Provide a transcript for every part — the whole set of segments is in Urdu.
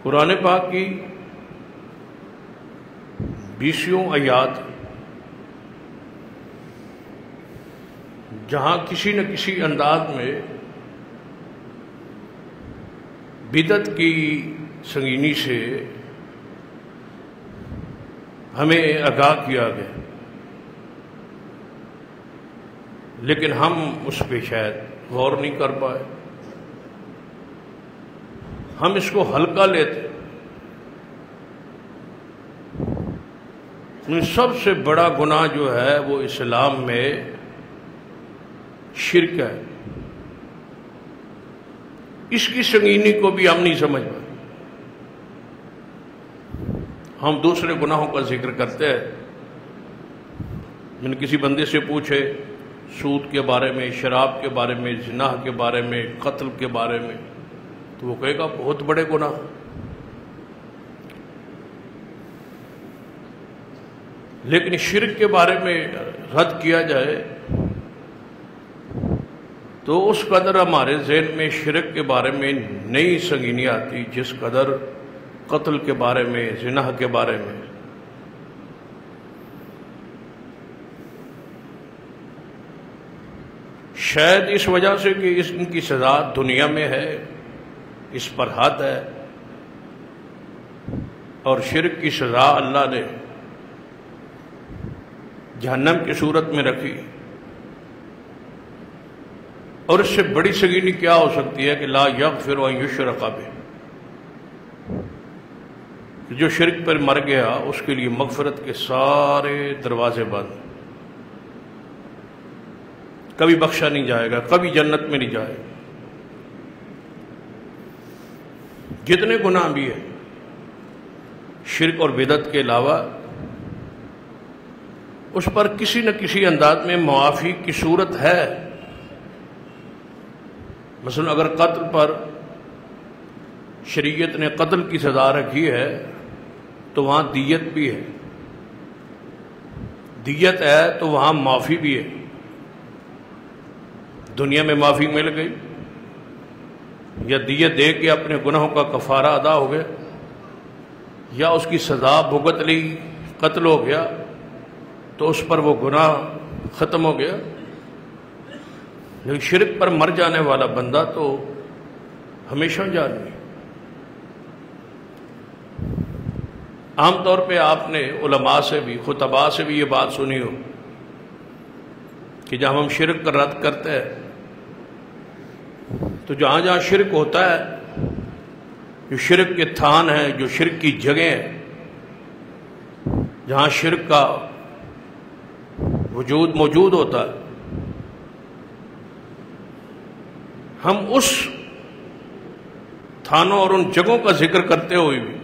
قرآن پاک کی 20 آیات جہاں کسی نہ کسی انداز میں بدعت کی سنگینی سے ہمیں آگاہ کیا گیا، لیکن ہم اس پہ شاید غور نہیں کر پائے، ہم اس کو ہلکا لیتے۔ سب سے بڑا گناہ جو ہے وہ اسلام میں شرک ہے، اس کی سنگینی کو بھی ہم نہیں سمجھ پائے۔ ہم دوسرے گناہوں کا ذکر کرتے ہیں، میں نے کسی بندے سے پوچھے سود کے بارے میں، شراب کے بارے میں، زنا کے بارے میں، قتل کے بارے میں، تو وہ کہے گا بہت بڑے گناہ۔ لیکن شرک کے بارے میں رد کیا جائے تو اس قدر ہمارے ذہن میں شرک کے بارے میں نئی سنگینی آتی جس قدر قتل کے بارے میں، زنا کے بارے میں۔ شاید اس وجہ سے کہ ان کی سزا دنیا میں ہے، اس پر حد ہے، اور شرک کی سزا اللہ نے جہنم کی صورت میں رکھی، اور اس سے بڑی سنگینی کیا ہو سکتی ہے کہ لا یغفر ان یشرک بہ، جو شرک پر مر گیا اس کے لیے مغفرت کے سارے دروازے بند، کبھی بخشا نہیں جائے گا، کبھی جنت میں نہیں جائے گا۔ جتنے گناہ بھی ہیں شرک اور بدعت کے علاوہ، اس پر کسی نہ کسی انداز میں معافی کی صورت ہے۔ مثلا اگر قتل پر شریعت نے قتل کی سزا رکھی ہے تو وہاں دیت بھی ہے، دیت ہے تو وہاں معافی بھی ہے۔ دنیا میں معافی مل گئی یا دیت دے کے اپنے گناہوں کا کفارہ ادا ہو گیا، یا اس کی سزا بھگت لی، قتل ہو گیا تو اس پر وہ گناہ ختم ہو گیا۔ لیکن شرک پر مر جانے والا بندہ تو ہمیشہ جانی۔ عام طور پہ آپ نے علماء سے بھی، خطباء سے بھی یہ بات سنی ہو کہ جب ہم شرک کا رد کرتے ہیں تو جہاں جہاں شرک ہوتا ہے، جو شرک کے تھان ہیں، جو شرک کی جگہیں ہیں، جہاں شرک کا وجود موجود ہوتا ہے، ہم اس تھانوں اور ان جگہوں کا ذکر کرتے ہوئے بھی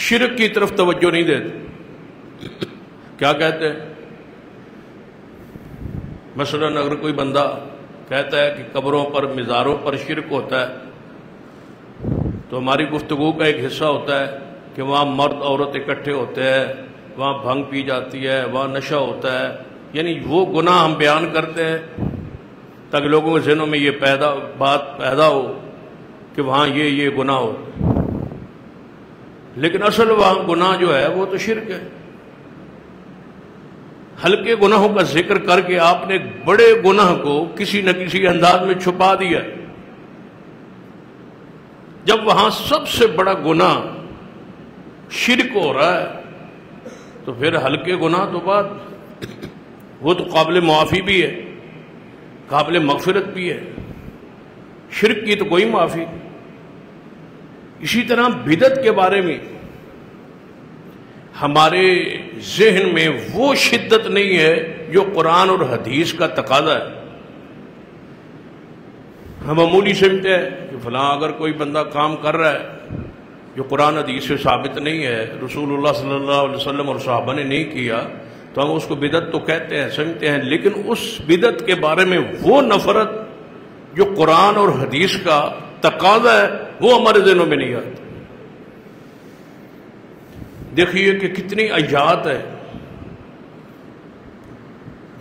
شرک کی طرف توجہ نہیں دیتے۔ کیا کہتے ہیں؟ مثلا اگر کوئی بندہ کہتا ہے کہ قبروں پر، مزاروں پر شرک ہوتا ہے، تو ہماری گفتگو کا ایک حصہ ہوتا ہے کہ وہاں مرد عورت اکٹھے ہوتے ہیں، وہاں بھنگ پی جاتی ہے، وہاں نشہ ہوتا ہے، یعنی وہ گناہ ہم بیان کرتے ہیں تاکہ لوگوں کے ذہنوں میں یہ بات پیدا ہو کہ وہاں یہ گناہ ہو۔ لیکن اصل وہاں گناہ جو ہے وہ تو شرک ہے۔ ہلکے گناہوں کا ذکر کر کے آپ نے بڑے گناہ کو کسی نہ کسی انداز میں چھپا دیا۔ جب وہاں سب سے بڑا گناہ شرک ہو رہا ہے تو پھر ہلکے گناہ تو بعد، وہ تو قابل معافی بھی ہے، قابل مغفرت بھی ہے، شرک کی تو کوئی معافی نہیں۔ اسی طرح بدعت کے بارے میں ہمارے ذہن میں وہ شدت نہیں ہے جو قرآن اور حدیث کا تقاضا ہے۔ ہم معمولی سمجھتے ہیں کہ فلاں اگر کوئی بندہ کام کر رہا ہے جو قرآن حدیث سے ثابت نہیں ہے، رسول اللہ صلی اللہ علیہ وسلم اور صحابہ نے نہیں کیا، تو ہم اس کو بدعت تو کہتے ہیں، سمجھتے ہیں، لیکن اس بدعت کے بارے میں وہ نفرت جو قرآن اور حدیث کا تقاضا ہے وہ ہمارے ذہنوں میں نہیں آتا۔ دیکھیے کہ کتنی آیات ہے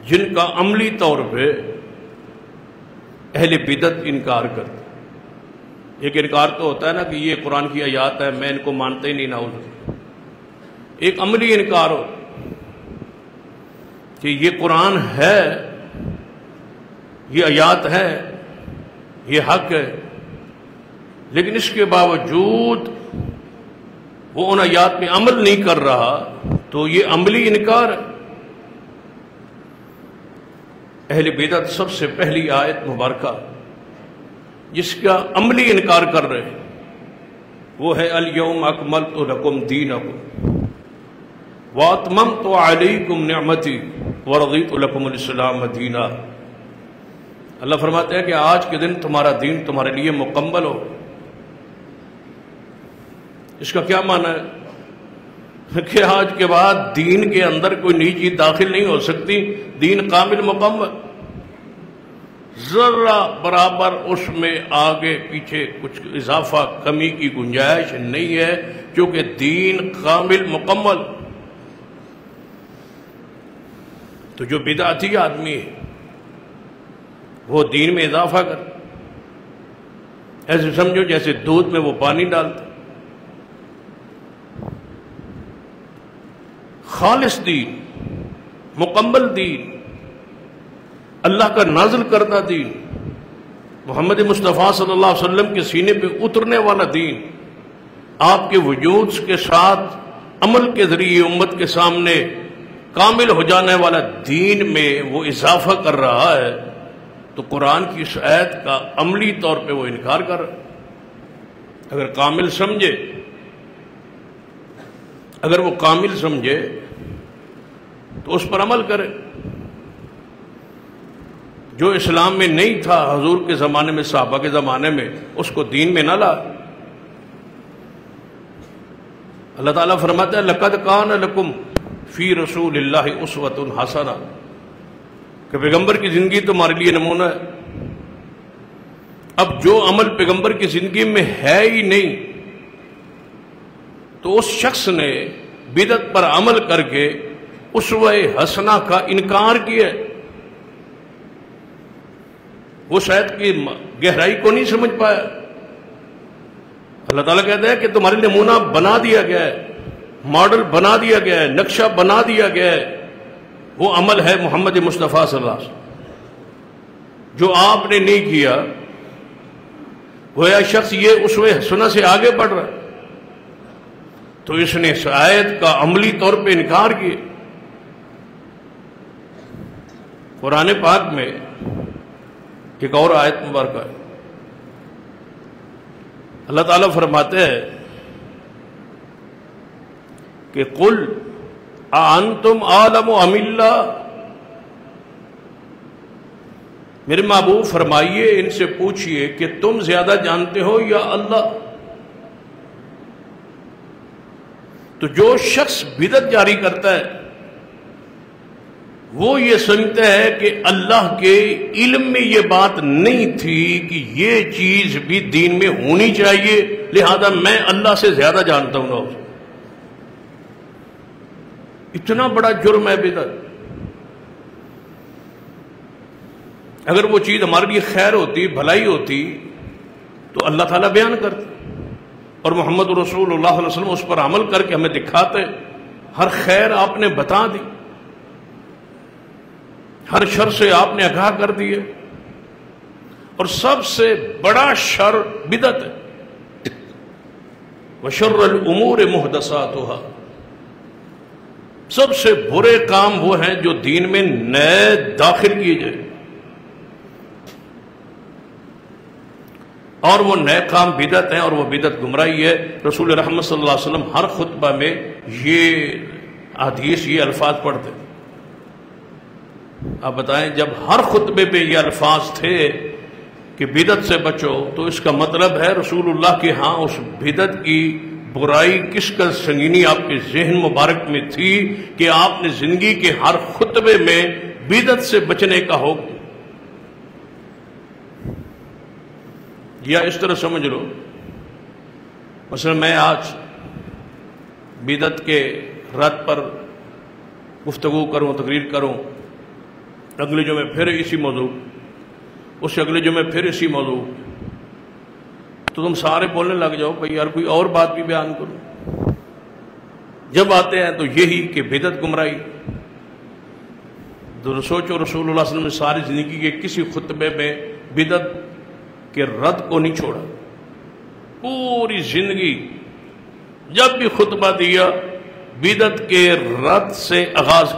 جن کا عملی طور پہ اہل بدعت انکار کرتے۔ ایک انکار تو ہوتا ہے نا کہ یہ قرآن کی آیات ہے، میں ان کو مانتا ہی نہیں، نعوذ۔ ایک عملی انکار ہو کہ یہ قرآن ہے، یہ آیات ہے، یہ حق ہے، لیکن اس کے باوجود وہ ان آیات میں عمل نہیں کر رہا، تو یہ عملی انکار ہے۔ اہل بدعت سب سے پہلی آیت مبارکہ جس کا عملی انکار کر رہے ہیں وہ ہے الیوم اکملت لکم دینکم واتممت علیکم نعمتی ورضیت لکم الاسلام دینا۔ اللہ فرماتے ہیں کہ آج کے دن تمہارا دین تمہارے لیے مکمل ہو۔ اس کا کیا معنی ہے کہ آج کے بعد دین کے اندر کوئی نئی چیز داخل نہیں ہو سکتی، دین کامل مکمل، ذرہ برابر اس میں آگے پیچھے کچھ اضافہ کمی کی گنجائش نہیں ہے، کیونکہ دین کامل مکمل۔ تو جو بدعتی آدمی ہے وہ دین میں اضافہ کر، ایسے سمجھو جیسے دودھ میں وہ پانی ڈالتا۔ خالص دین، مکمل دین، اللہ کا نازل کردہ دین، محمد مصطفیٰ صلی اللہ علیہ وسلم کے سینے پہ اترنے والا دین، آپ کے وجود کے ساتھ عمل کے ذریعے امت کے سامنے کامل ہو جانے والا دین میں وہ اضافہ کر رہا ہے، تو قرآن کی اس آیت کا عملی طور پہ وہ انکار کر رہا ہے۔ اگر کامل سمجھے، اگر وہ کامل سمجھے تو اس پر عمل کرے۔ جو اسلام میں نہیں تھا حضور کے زمانے میں، صحابہ کے زمانے میں، اس کو دین میں نہ لا۔ اللہ تعالیٰ فرماتا ہے لَقَدْ كَانَ لَكُمْ فِي رَسُولِ اللَّهِ أُسْوَةٌ حَسَنَةٌ، کہ پیغمبر کی زندگی تمہارے لیے نمونہ ہے۔ اب جو عمل پیغمبر کی زندگی میں ہے ہی نہیں، تو اس شخص نے بدعت پر عمل کر کے اسوہ حسنہ کا انکار کیا۔ وہ شاید کی گہرائی کو نہیں سمجھ پایا۔ اللہ تعالیٰ کہتا ہے کہ تمہارے نمونہ بنا دیا گیا ہے، ماڈل بنا دیا گیا ہے، نقشہ بنا دیا گیا ہے۔ وہ عمل ہے محمد مصطفیٰ صلی اللہ علیہ وسلم، جو آپ نے نہیں کیا، گویا شخص یہ اسوہ حسنہ سے آگے بڑھ رہا ہے، تو اس نے اس آیت کا عملی طور پہ انکار کیا۔ قرآن پاک میں ایک اور آیت مبارکہ ہے، اللہ تعالیٰ فرماتے ہیں کہ قل اانتم اعلم ام اللہ، میرے محبوب فرمائیے، ان سے پوچھئے کہ تم زیادہ جانتے ہو یا اللہ؟ تو جو شخص بدعت جاری کرتا ہے وہ یہ سمجھتا ہے کہ اللہ کے علم میں یہ بات نہیں تھی کہ یہ چیز بھی دین میں ہونی چاہیے، لہذا میں اللہ سے زیادہ جانتا ہوں گا۔ اتنا بڑا جرم ہے بدعت۔ اگر وہ چیز ہمارے لیے خیر ہوتی، بھلائی ہوتی، تو اللہ تعالیٰ بیان کرتے، اور محمد رسول اللہ صلی اللہ علیہ وسلم اس پر عمل کر کے ہمیں دکھاتے۔ ہر خیر آپ نے بتا دی، ہر شر سے آپ نے آگاہ کر دیے، اور سب سے بڑا شر بدعت ہے۔ وشر الامور محدثاتها، سب سے برے کام وہ ہیں جو دین میں نئے داخل کیے جائے، اور وہ نئے کام بدعت ہیں، اور وہ بدعت گمراہی ہے۔ رسول رحمت صلی اللہ علیہ وسلم ہر خطبہ میں یہ حدیث، یہ الفاظ پڑھتے۔ آپ بتائیں، جب ہر خطبے پہ یہ الفاظ تھے کہ بدعت سے بچو، تو اس کا مطلب ہے رسول اللہ کے ہاں اس بدعت کی برائی کس کا سنگینی آپ کے ذہن مبارک میں تھی کہ آپ نے زندگی کے ہر خطبے میں بدعت سے بچنے کا حکم۔ یا اس طرح سمجھ لو، مثلا میں آج بدعت کے رد پر گفتگو کروں، تقریر کروں، اگلے جمعے پھر اسی موضوع، اس سے اگلے جمعے پھر اسی موضوع، تو تم سارے بولنے لگ جاؤ بھائی یار کوئی اور بات بھی بیان کرو. جب آتے ہیں تو یہی کہ بدعت گمراہی. تو سوچو رسول اللہ صلی اللہ علیہ وسلم نے ساری زندگی کے کسی خطبے میں بدعت کے رد کو نہیں چھوڑا. پوری زندگی جب بھی خطبہ دیا بدعت کے رد سے آغاز.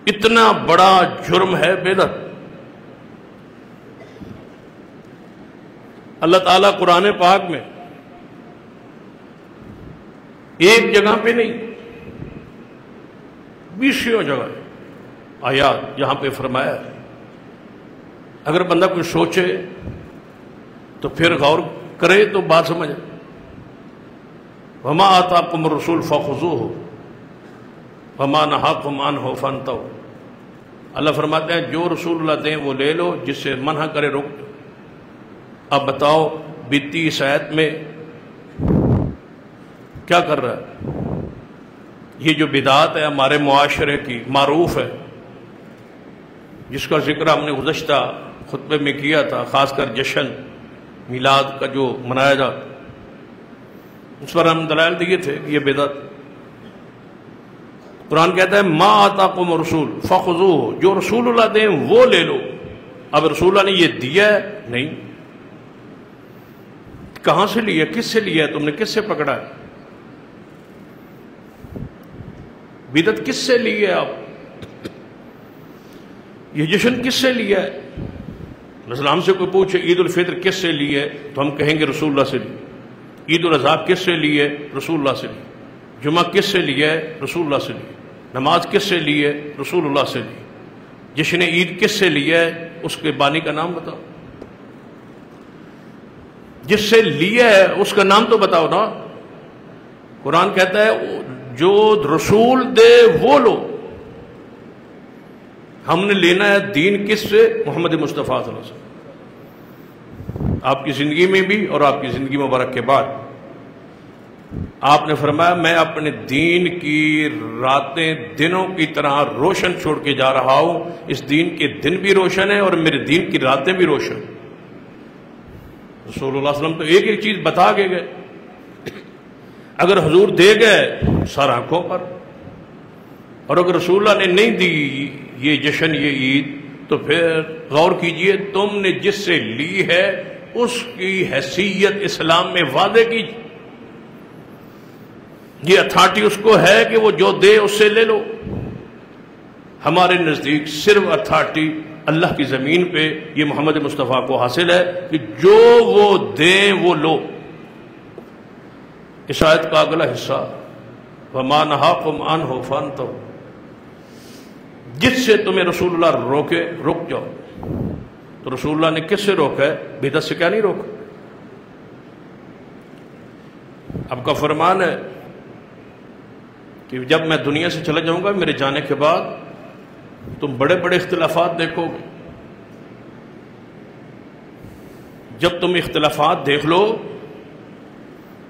اتنا بڑا جرم ہے بدعت. اللہ تعالیٰ قرآن پاک میں ایک جگہ پہ نہیں 20 جگہ آیات جہاں پہ فرمایا ہے. اگر بندہ کچھ سوچے تو پھر غور کرے تو بات سمجھے. وما آتاکم الرسول فخذوہ وما نہاکم عنہ فانتہوا. اللہ فرماتے ہیں جو رسول اللہ دیں وہ لے لو، جس سے منع کرے روک دو. اب بتاؤ بیتی اس آیت میں کیا کر رہا ہے؟ یہ جو بدعات ہے ہمارے معاشرے کی معروف ہے، جس کا ذکر ہم نے گزشتہ خطبے میں کیا تھا، خاص کر جشن میلاد کا جو منایا جاتا، اس پر ہم دلائل دیے تھے کہ یہ بدعت. قرآن کہتا ہے ما آتاکم الرسول فخذوہ، جو رسول اللہ دیں وہ لے لو. اب رسول اللہ نے یہ دیا ہے؟ نہیں. کہاں سے لیا؟ کس سے لیا ہے؟ تم نے کس سے پکڑا ہے؟ بدعت کس سے لی ہے؟ آپ یہ جشن کس سے لیا ہے؟ مثلا ہم سے کوئی پوچھے عید الفطر کس سے لی ہے تو ہم کہیں گے رسول اللہ سے لی. عید الاضحیٰ کس سے لی ہے؟ رسول اللہ سے لی. جمعہ کس سے لیا ہے؟ رسول اللہ سے لی. نماز کس سے لی ہے؟ رسول اللہ سے لی. جشن عید کس سے لیا ہے؟ اس کے بانی کا نام بتاؤ. جس سے لیا ہے اس کا نام تو بتاؤ نا. قرآن کہتا ہے جو رسول دے وہ لو. ہم نے لینا ہے دین کس سے؟ محمد مصطفیٰ صلی اللہ علیہ وسلم. آپ کی زندگی میں بھی اور آپ کی زندگی مبارک کے بعد آپ نے فرمایا میں اپنے دین کی راتیں دنوں کی طرح روشن چھوڑ کے جا رہا ہوں. اس دین کے دن بھی روشن ہیں اور میرے دین کی راتیں بھی روشن. رسول اللہ صلی اللہ علیہ وسلم تو ایک ایک چیز بتا کے گئے. اگر حضور دے گئے سر آنکھوں پر، اور اگر رسول اللہ نے نہیں دی یہ جشن یہ عید تو پھر غور کیجئے تم نے جس سے لی ہے اس کی حیثیت اسلام میں واضح کی. یہ اتھارٹی اس کو ہے کہ وہ جو دے اس سے لے لو. ہمارے نزدیک صرف اتھارٹی اللہ کی زمین پہ یہ محمد مصطفیٰ کو حاصل ہے کہ جو وہ دیں وہ لو. اس آیت کا اگلا حصہ وَمَا نَهَاكُمْ عَنْهُ فَانْتَهُوا، جس سے تمہیں رسول اللہ روکے رک جاؤ. تو رسول اللہ نے کس سے روکا ہے؟ بدعت سے کیا نہیں روکا. اب کا فرمان ہے کہ جب میں دنیا سے چلا جاؤں گا میرے جانے کے بعد تم بڑے بڑے اختلافات دیکھو گے. جب تم اختلافات دیکھ لو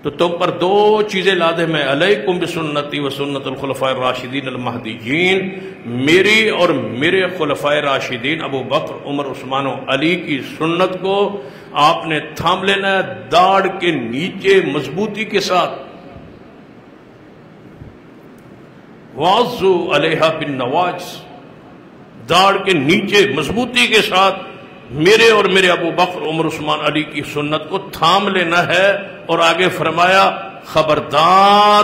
تو تم پر دو چیزیں لازم ہے. علیکم بسنتی و سنت الخلفاء الراشدین المہدیین، میری اور میرے خلفائے راشدین ابو بکر عمر عثمان و علی کی سنت کو آپ نے تھام لینا ہے داڑھ کے نیچے مضبوطی کے ساتھ. وَعَضُّوا عَلَيْهَا بِالنَّوَاجِذِ، داڑھ کے نیچے مضبوطی کے ساتھ میرے اور میرے ابو بکر عمر عثمان علی کی سنت کو تھام لینا ہے. اور آگے فرمایا خبردار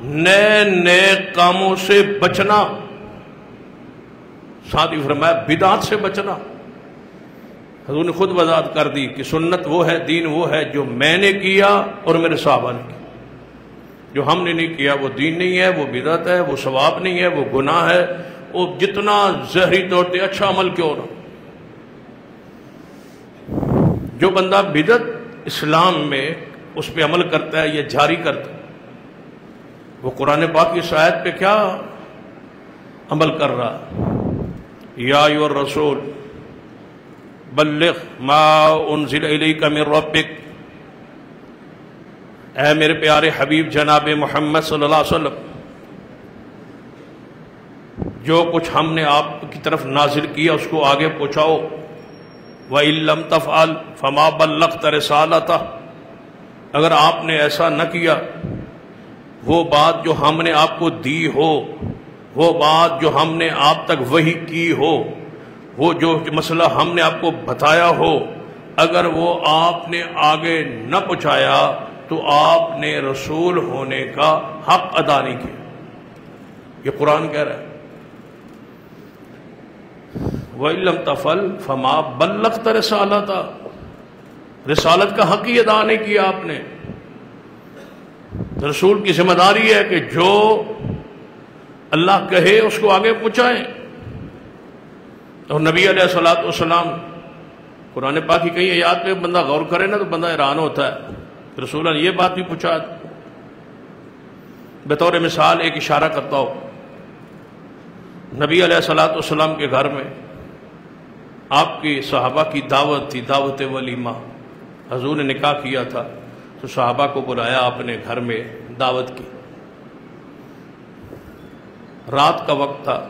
نئے نئے کاموں سے بچنا. ساتھ ہی فرمایا بدعات سے بچنا. حضور نے خود وضاحت کر دی کہ سنت وہ ہے، دین وہ ہے جو میں نے کیا اور میرے صحابہ نے کیا. جو ہم نے نہیں کیا وہ دین نہیں ہے، وہ بدعت ہے، وہ ثواب نہیں ہے، وہ گناہ ہے. وہ جتنا ظاہری طور پہ اچھا عمل کیوں نہ. جو بندہ بدعت اسلام میں اس پہ عمل کرتا ہے یا جاری کرتا ہے وہ قرآن پاک کی اس آیت پہ کیا عمل کر رہا. یا ایھا الرسول بلغ ما انزل الیک من ربک، اے میرے پیارے حبیب جناب محمد صلی اللہ علیہ وسلم جو کچھ ہم نے آپ کی طرف نازل کیا اس کو آگے پہنچاؤ. وَإِن لَّمْ تَفْعَلْ فَمَا بَلَّغْتَ رِسَالَتَهُ، اگر آپ نے ایسا نہ کیا، وہ بات جو ہم نے آپ کو دی ہو، وہ بات جو ہم نے آپ تک وحی کی ہو، وہ جو مسئلہ ہم نے آپ کو بتایا ہو، اگر وہ آپ نے آگے نہ پہنچایا تو آپ نے رسول ہونے کا حق ادا نہیں کیا۔ یہ قرآن کہہ رہا ہے وَإِن لَّمْ تَفْعَلْ فَمَا بَلَّغْتَ رِسَالَتَهُ، رسالت کا حق ہی ادا نہیں کیا آپ نے۔ رسول کی ذمہ داری ہے کہ جو اللہ کہے اس کو آگے پہنچائیں۔ اور نبی علیہ الصلوۃ والسلام قرآن پاک کی کئی آیات پہ بندہ غور کرے نا تو بندہ حیران ہوتا ہے، رسول اللہ یہ بات بھی پوچھا۔ بطور مثال ایک اشارہ کرتا ہوں، نبی علیہ الصلوۃ والسلام کے گھر میں آپ کی صحابہ کی دعوت تھی، دعوت ولیمہ۔ حضور نے نکاح کیا تھا تو صحابہ کو بلایا اپنے گھر میں، دعوت کی۔ رات کا وقت تھا،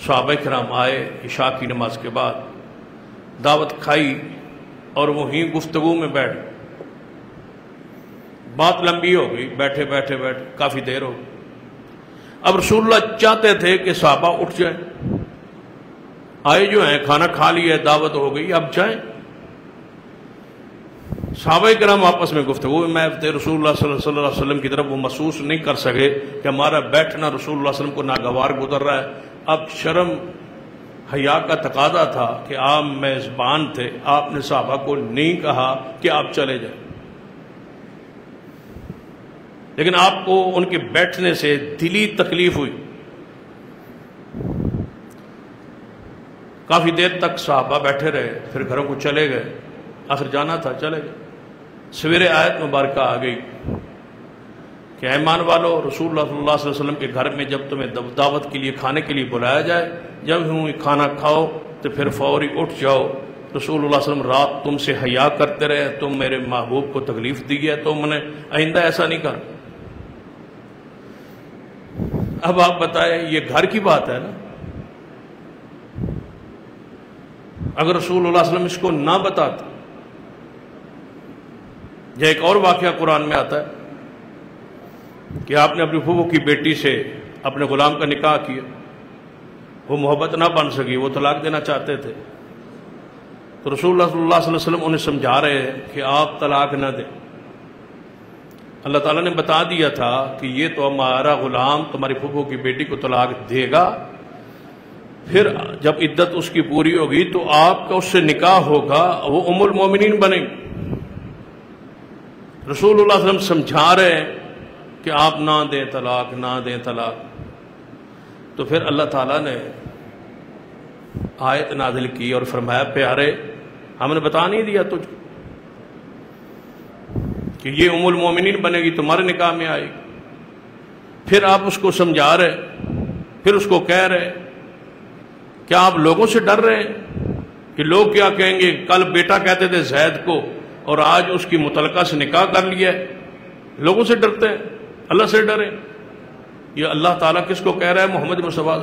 صحابہ کرام آئے عشاء کی نماز کے بعد، دعوت کھائی اور وہیں گفتگو میں بیٹھ، بات لمبی ہو گئی، بیٹھے بیٹھے کافی دیر ہو گئی۔ اب رسول اللہ چاہتے تھے کہ صحابہ اٹھ جائیں، آئے جو ہیں، کھانا کھا لیا، دعوت ہو گئی، اب جائیں۔ صحابہ کرام آپس میں گفتگو میں رسول اللہ صلی اللہ علیہ وسلم کی طرف وہ محسوس نہیں کر سکے کہ ہمارا بیٹھنا رسول اللہ علیہ وسلم کو ناگوار گزر رہا ہے۔ اب شرم حیا کا تقاضا تھا کہ آپ میزبان تھے، آپ نے صحابہ کو نہیں کہا کہ آپ چلے جائیں، لیکن آپ کو ان کے بیٹھنے سے دلی تکلیف ہوئی۔ کافی دیر تک صحابہ بیٹھے رہے، پھر گھروں کو چلے گئے، آخر جانا تھا چلے گئے۔ سویرے آیت مبارکہ آ گئی کہ اے ایمان والو، رسول اللہ صلی اللہ علیہ وسلم کے گھر میں جب تمہیں دعوت کے لیے کھانے کے لیے بلایا جائے، جب ہوں کھانا کھاؤ تو پھر فوری اٹھ جاؤ۔ رسول اللہ صلی اللہ علیہ وسلم رات تم سے حیا کرتے رہے، تم میرے محبوب کو تکلیف دی ہے، تم نے آئندہ ایسا نہیں کر۔ اب آپ بتائیں، یہ گھر کی بات ہے نا، اگر رسول اللہ صلی اللہ علیہ وسلم اس کو نہ بتاتے۔ یا ایک اور واقعہ قرآن میں آتا ہے کہ آپ نے اپنی پھوپھو کی بیٹی سے اپنے غلام کا نکاح کیا، وہ محبت نہ بن سکی، وہ طلاق دینا چاہتے تھے، تو رسول اللہ صلی اللہ علیہ وسلم انہیں سمجھا رہے ہیں کہ آپ طلاق نہ دیں۔ اللہ تعالیٰ نے بتا دیا تھا کہ یہ تو ہمارا غلام تمہاری پھوپھو کی بیٹی کو طلاق دے گا، پھر جب عدت اس کی پوری ہوگی تو آپ کا اس سے نکاح ہوگا، وہ ام المومنین بنے گی۔ رسول اللہ صلی اللہ علیہ وسلم سمجھا رہے ہیں کہ آپ نہ دیں طلاق، نہ دیں طلاق۔ تو پھر اللہ تعالیٰ نے آیت نازل کی اور فرمایا پیارے، ہم نے بتا نہیں دیا تجھ کو کہ یہ ام المومنین بنے گی، تمہارے نکاح میں آئے گی۔ پھر آپ اس کو سمجھا رہے، پھر اس کو کہہ رہے، کیا آپ لوگوں سے ڈر رہے ہیں کہ لوگ کیا کہیں گے؟ کل بیٹا کہتے تھے زید کو اور آج اس کی متعلقہ سے نکاح کر لیا ہے۔ لوگوں سے ڈرتے ہیں، اللہ سے ڈریں۔ یہ اللہ تعالیٰ کس کو کہہ رہا ہے؟ محمد مصطفیٰ۔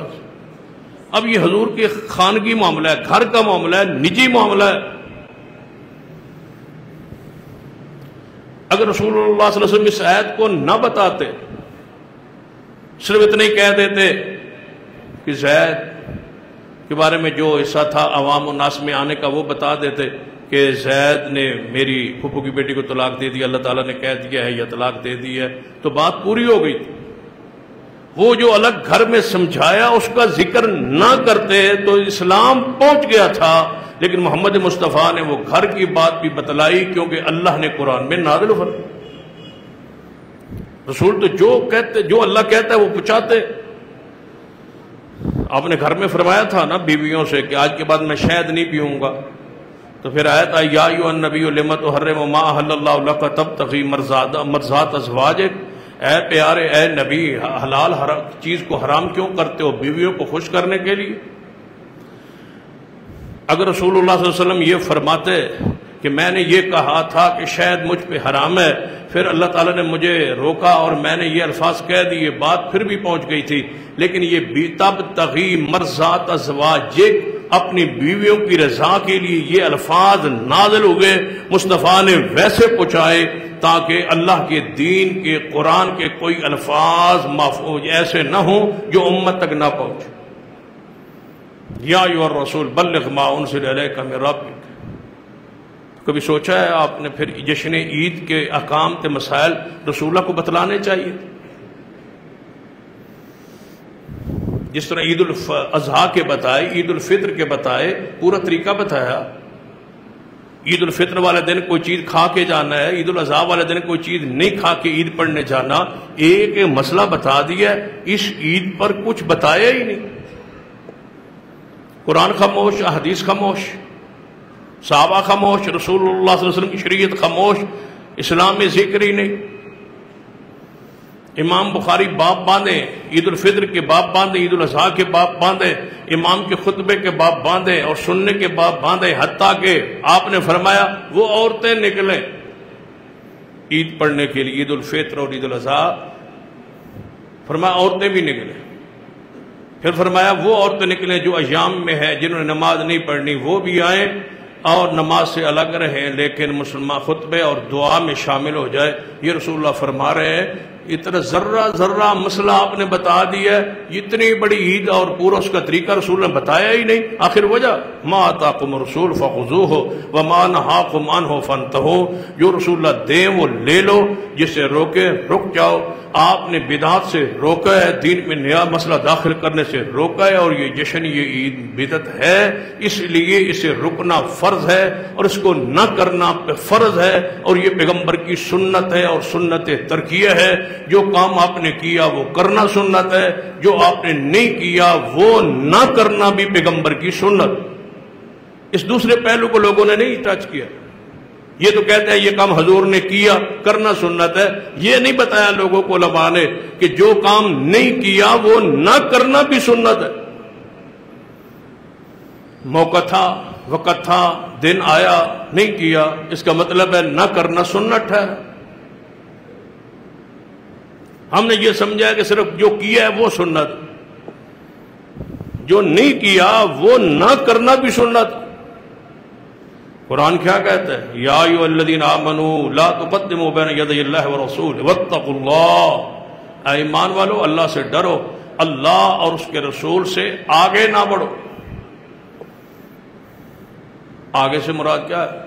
اب یہ حضور کے خانگی معاملہ ہے، گھر کا معاملہ ہے، نجی معاملہ ہے۔ اگر رسول اللہ صلی اللہ علیہ وسلم اس آیت کو نہ بتاتے، صرف اتنے ہی کہہ دیتے کہ زید کے بارے میں جو حصہ تھا عوام الناس میں آنے کا وہ بتا دیتے کہ زید نے میری پھوپھو کی بیٹی کو طلاق دے دی، اللہ تعالیٰ نے کہہ دیا ہے یا طلاق دے دی ہے، تو بات پوری ہو گئی۔ وہ جو الگ گھر میں سمجھایا اس کا ذکر نہ کرتے تو اسلام پہنچ گیا تھا، لیکن محمد مصطفیٰ نے وہ گھر کی بات بھی بتلائی، کیونکہ اللہ نے قرآن میں نازل فرمایا۔ رسول تو جو اللہ کہتا ہے وہ پہنچاتے۔ آپ نے گھر میں فرمایا تھا نا بیویوں سے کہ آج کے بعد میں شہد نہیں پیوں گا، تو پھر آیت آئی یا ایھا النبی لم تحرم ما احل اللہ لک تبتغی مرضات ازواجک، اے پیارے اے نبی حلال چیز کو حرام کیوں کرتے ہو بیویوں کو خوش کرنے کے لیے؟ اگر رسول اللہ صلی اللہ علیہ وسلم یہ فرماتے کہ میں نے یہ کہا تھا کہ شہد مجھ پہ حرام ہے، پھر اللہ تعالیٰ نے مجھے روکا اور میں نے یہ الفاظ کہہ دیے، بات پھر بھی پہنچ گئی تھی۔ لیکن یہ تبتغی مرضات ازواجک، اپنی بیویوں کی رضا کے لیے یہ الفاظ نازل ہوئے، مصطفیٰ نے ویسے پہنچائے تاکہ اللہ کے دین کے قرآن کے کوئی الفاظ محفوظ ایسے نہ ہوں جو امت تک نہ پہنچے۔ یا ایھا الرسول بلغ ما انزل الیک من ربک۔ کبھی سوچا ہے آپ نے پھر جشن عید کے احکام کے مسائل رسول اللہ کو بتلانے چاہیے؟ جس طرح عید الاضحیٰ کے بتائے، عید الفطر کے بتائے، پورا طریقہ بتایا۔ عید الفطر والے دن کوئی چیز کھا کے جانا ہے، عید الاضحیٰ والے دن کوئی چیز نہیں کھا کے عید پڑھنے جانا، ایک مسئلہ بتا دیا، اس عید پر کچھ بتایا ہی نہیں۔ قرآن خاموش، حدیث خاموش، صحابہ خاموش، رسول اللہ صلی اللہ علیہ وسلم کی شریعت خاموش، اسلام میں ذکر ہی نہیں۔ امام بخاری باب باندھے، عید الفطر کے باب باندھے، عید الاضحیٰ کے باب باندھے، امام کے خطبے کے باب باندھے اور سننے کے باب باندھے، حتیٰ کہ آپ نے فرمایا وہ عورتیں نکلیں عید پڑھنے کے لیے، عید الفطر اور عید الاضحیٰ، فرمایا عورتیں بھی نکلیں۔ پھر فرمایا وہ عورتیں نکلیں جو ایام میں ہیں، جنہوں نے نماز نہیں پڑھنی، وہ بھی آئیں اور نماز سے الگ رہیں، لیکن مسلمان خطبے اور دعا میں شامل ہو جائے۔ یہ رسول اللہ فرما رہے ہیں۔ اتنا ذرہ مسئلہ آپ نے بتا دیا ہے، اتنی بڑی عید اور پورا اس کا طریقہ رسول نے بتایا ہی نہیں۔ آخر وجہ ما آتاکم الرسول فخذوہ وما نہاکم عنہ فانتہوا، جو رسول اللہ دیں وہ لے لو، جسے روکے رک جاؤ۔ آپ نے بدعت سے روکا ہے، دین میں نیا مسئلہ داخل کرنے سے روکا ہے، اور یہ جشن، یہ عید بدعت ہے، اس لیے اسے رکنا فرض ہے اور اس کو نہ کرنا فرض ہے، اور یہ پیغمبر کی سنت ہے اور سنت ترکیہ ہے۔ جو کام آپ نے کیا وہ کرنا سنت ہے، جو آپ نے نہیں کیا وہ نہ کرنا بھی پیغمبر کی سنت۔ اس دوسرے پہلو کو لوگوں نے نہیں ٹچ کیا۔ یہ تو کہتے ہیں یہ کام حضور نے کیا، کرنا سنت ہے، یہ نہیں بتایا لوگوں کو علماء نے کہ جو کام نہیں کیا وہ نہ کرنا بھی سنت ہے۔ موقع تھا، وقت تھا، دن آیا، نہیں کیا، اس کا مطلب ہے نہ کرنا سنت ہے۔ ہم نے یہ سمجھا ہے کہ صرف جو کیا ہے وہ سنت، جو نہیں کیا وہ نہ کرنا بھی سنت۔ قرآن کیا کہتا ہے؟ یا ایھا الذین آمنوا لا تقدموا بین یدی اللہ ورسولہ واتقوا اللہ، اے ایمان والو اللہ سے ڈرو، اللہ اور اس کے رسول سے آگے نہ بڑھو۔ آگے سے مراد کیا ہے؟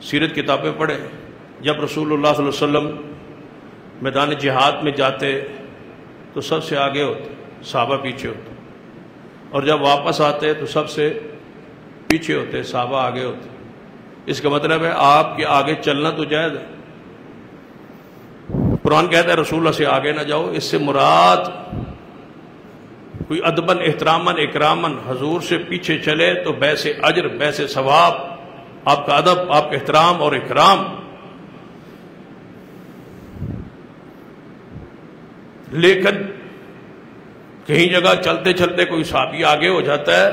سیرت کتابیں پڑھیں، جب رسول اللہ صلی اللہ علیہ وسلم میدان جہاد میں جاتے تو سب سے آگے ہوتے، صحابہ پیچھے ہوتے، اور جب واپس آتے تو سب سے پیچھے ہوتے، صحابہ آگے ہوتے۔ اس کا مطلب ہے آپ کے آگے چلنا تو جائز ہے۔ قرآن کہتا ہے رسول اللہ سے آگے نہ جاؤ، اس سے مراد کوئی ادباً احتراماً اکراماً حضور سے پیچھے چلے تو بیس اجر، بیس ثواب، آپ کا ادب، آپ کا احترام اور اکرام۔ لیکن کہیں جگہ چلتے چلتے کوئی صحابی آگے ہو جاتا ہے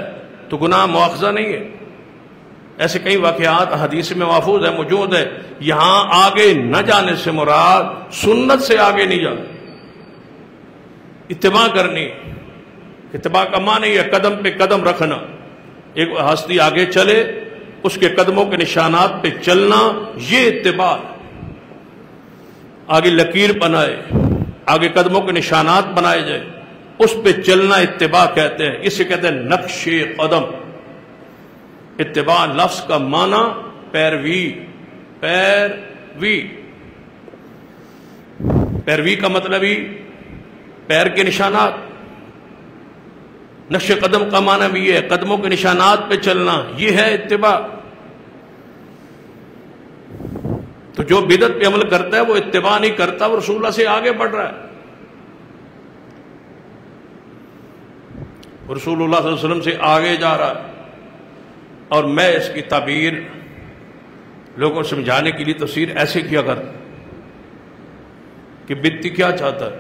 تو گناہ مواخذہ نہیں ہے۔ ایسے کئی واقعات حدیث میں محفوظ ہے، موجود ہے۔ یہاں آگے نہ جانے سے مراد سنت سے آگے نہیں جانا، اتباع کرنی۔ اتباع کا معنی ہے قدم پہ قدم رکھنا۔ ایک ہستی آگے چلے، اس کے قدموں کے نشانات پہ چلنا، یہ اتباع۔ آگے لکیر بنائے، آگے قدموں کے نشانات بنائے جائے، اس پہ چلنا اتباع کہتے ہیں۔ اسے کہتے ہیں نقش قدم۔ اتباع لفظ کا معنی پیروی، پیروی، پیروی کا مطلب ہی پیر کے نشانات۔ نقش قدم کا معنی بھی ہے قدموں کے نشانات پہ چلنا، یہ ہے اتباع۔ تو جو بدعت پہ عمل کرتا ہے وہ اتباع نہیں کرتا، وہ رسول اللہ سے آگے بڑھ رہا ہے۔ رسول اللہ صلی اللہ علیہ وسلم سے آگے جا رہا ہے۔ اور میں اس کی تعبیر لوگوں کو سمجھانے کے لیے تفسیر ایسے کیا کرتا کہ بدعتی کیا چاہتا ہے،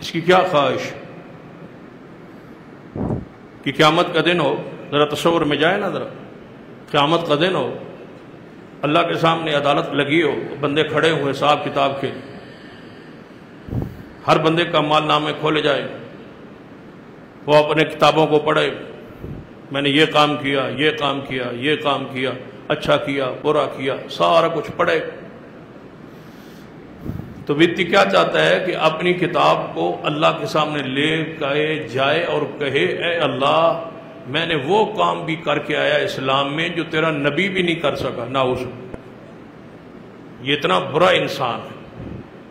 اس کی کیا خواہش کہ قیامت کا دن ہو، ذرا تصور میں جائے نا، ذرا قیامت کا دن ہو، اللہ کے سامنے عدالت لگی ہو، بندے کھڑے ہوئے حساب کتاب کے، ہر بندے کا مال نامے کھولے جائے، وہ اپنے کتابوں کو پڑھے، میں نے یہ کام کیا، یہ کام کیا، یہ کام کیا، اچھا کیا، برا کیا، سارا کچھ پڑھے۔ تو ویکتی کیا چاہتا ہے کہ اپنی کتاب کو اللہ کے سامنے لے کے جائے اور کہے اے اللہ میں نے وہ کام بھی کر کے آیا اسلام میں جو تیرا نبی بھی نہیں کر سکا، نعوذ۔ یہ اتنا برا انسان ہے،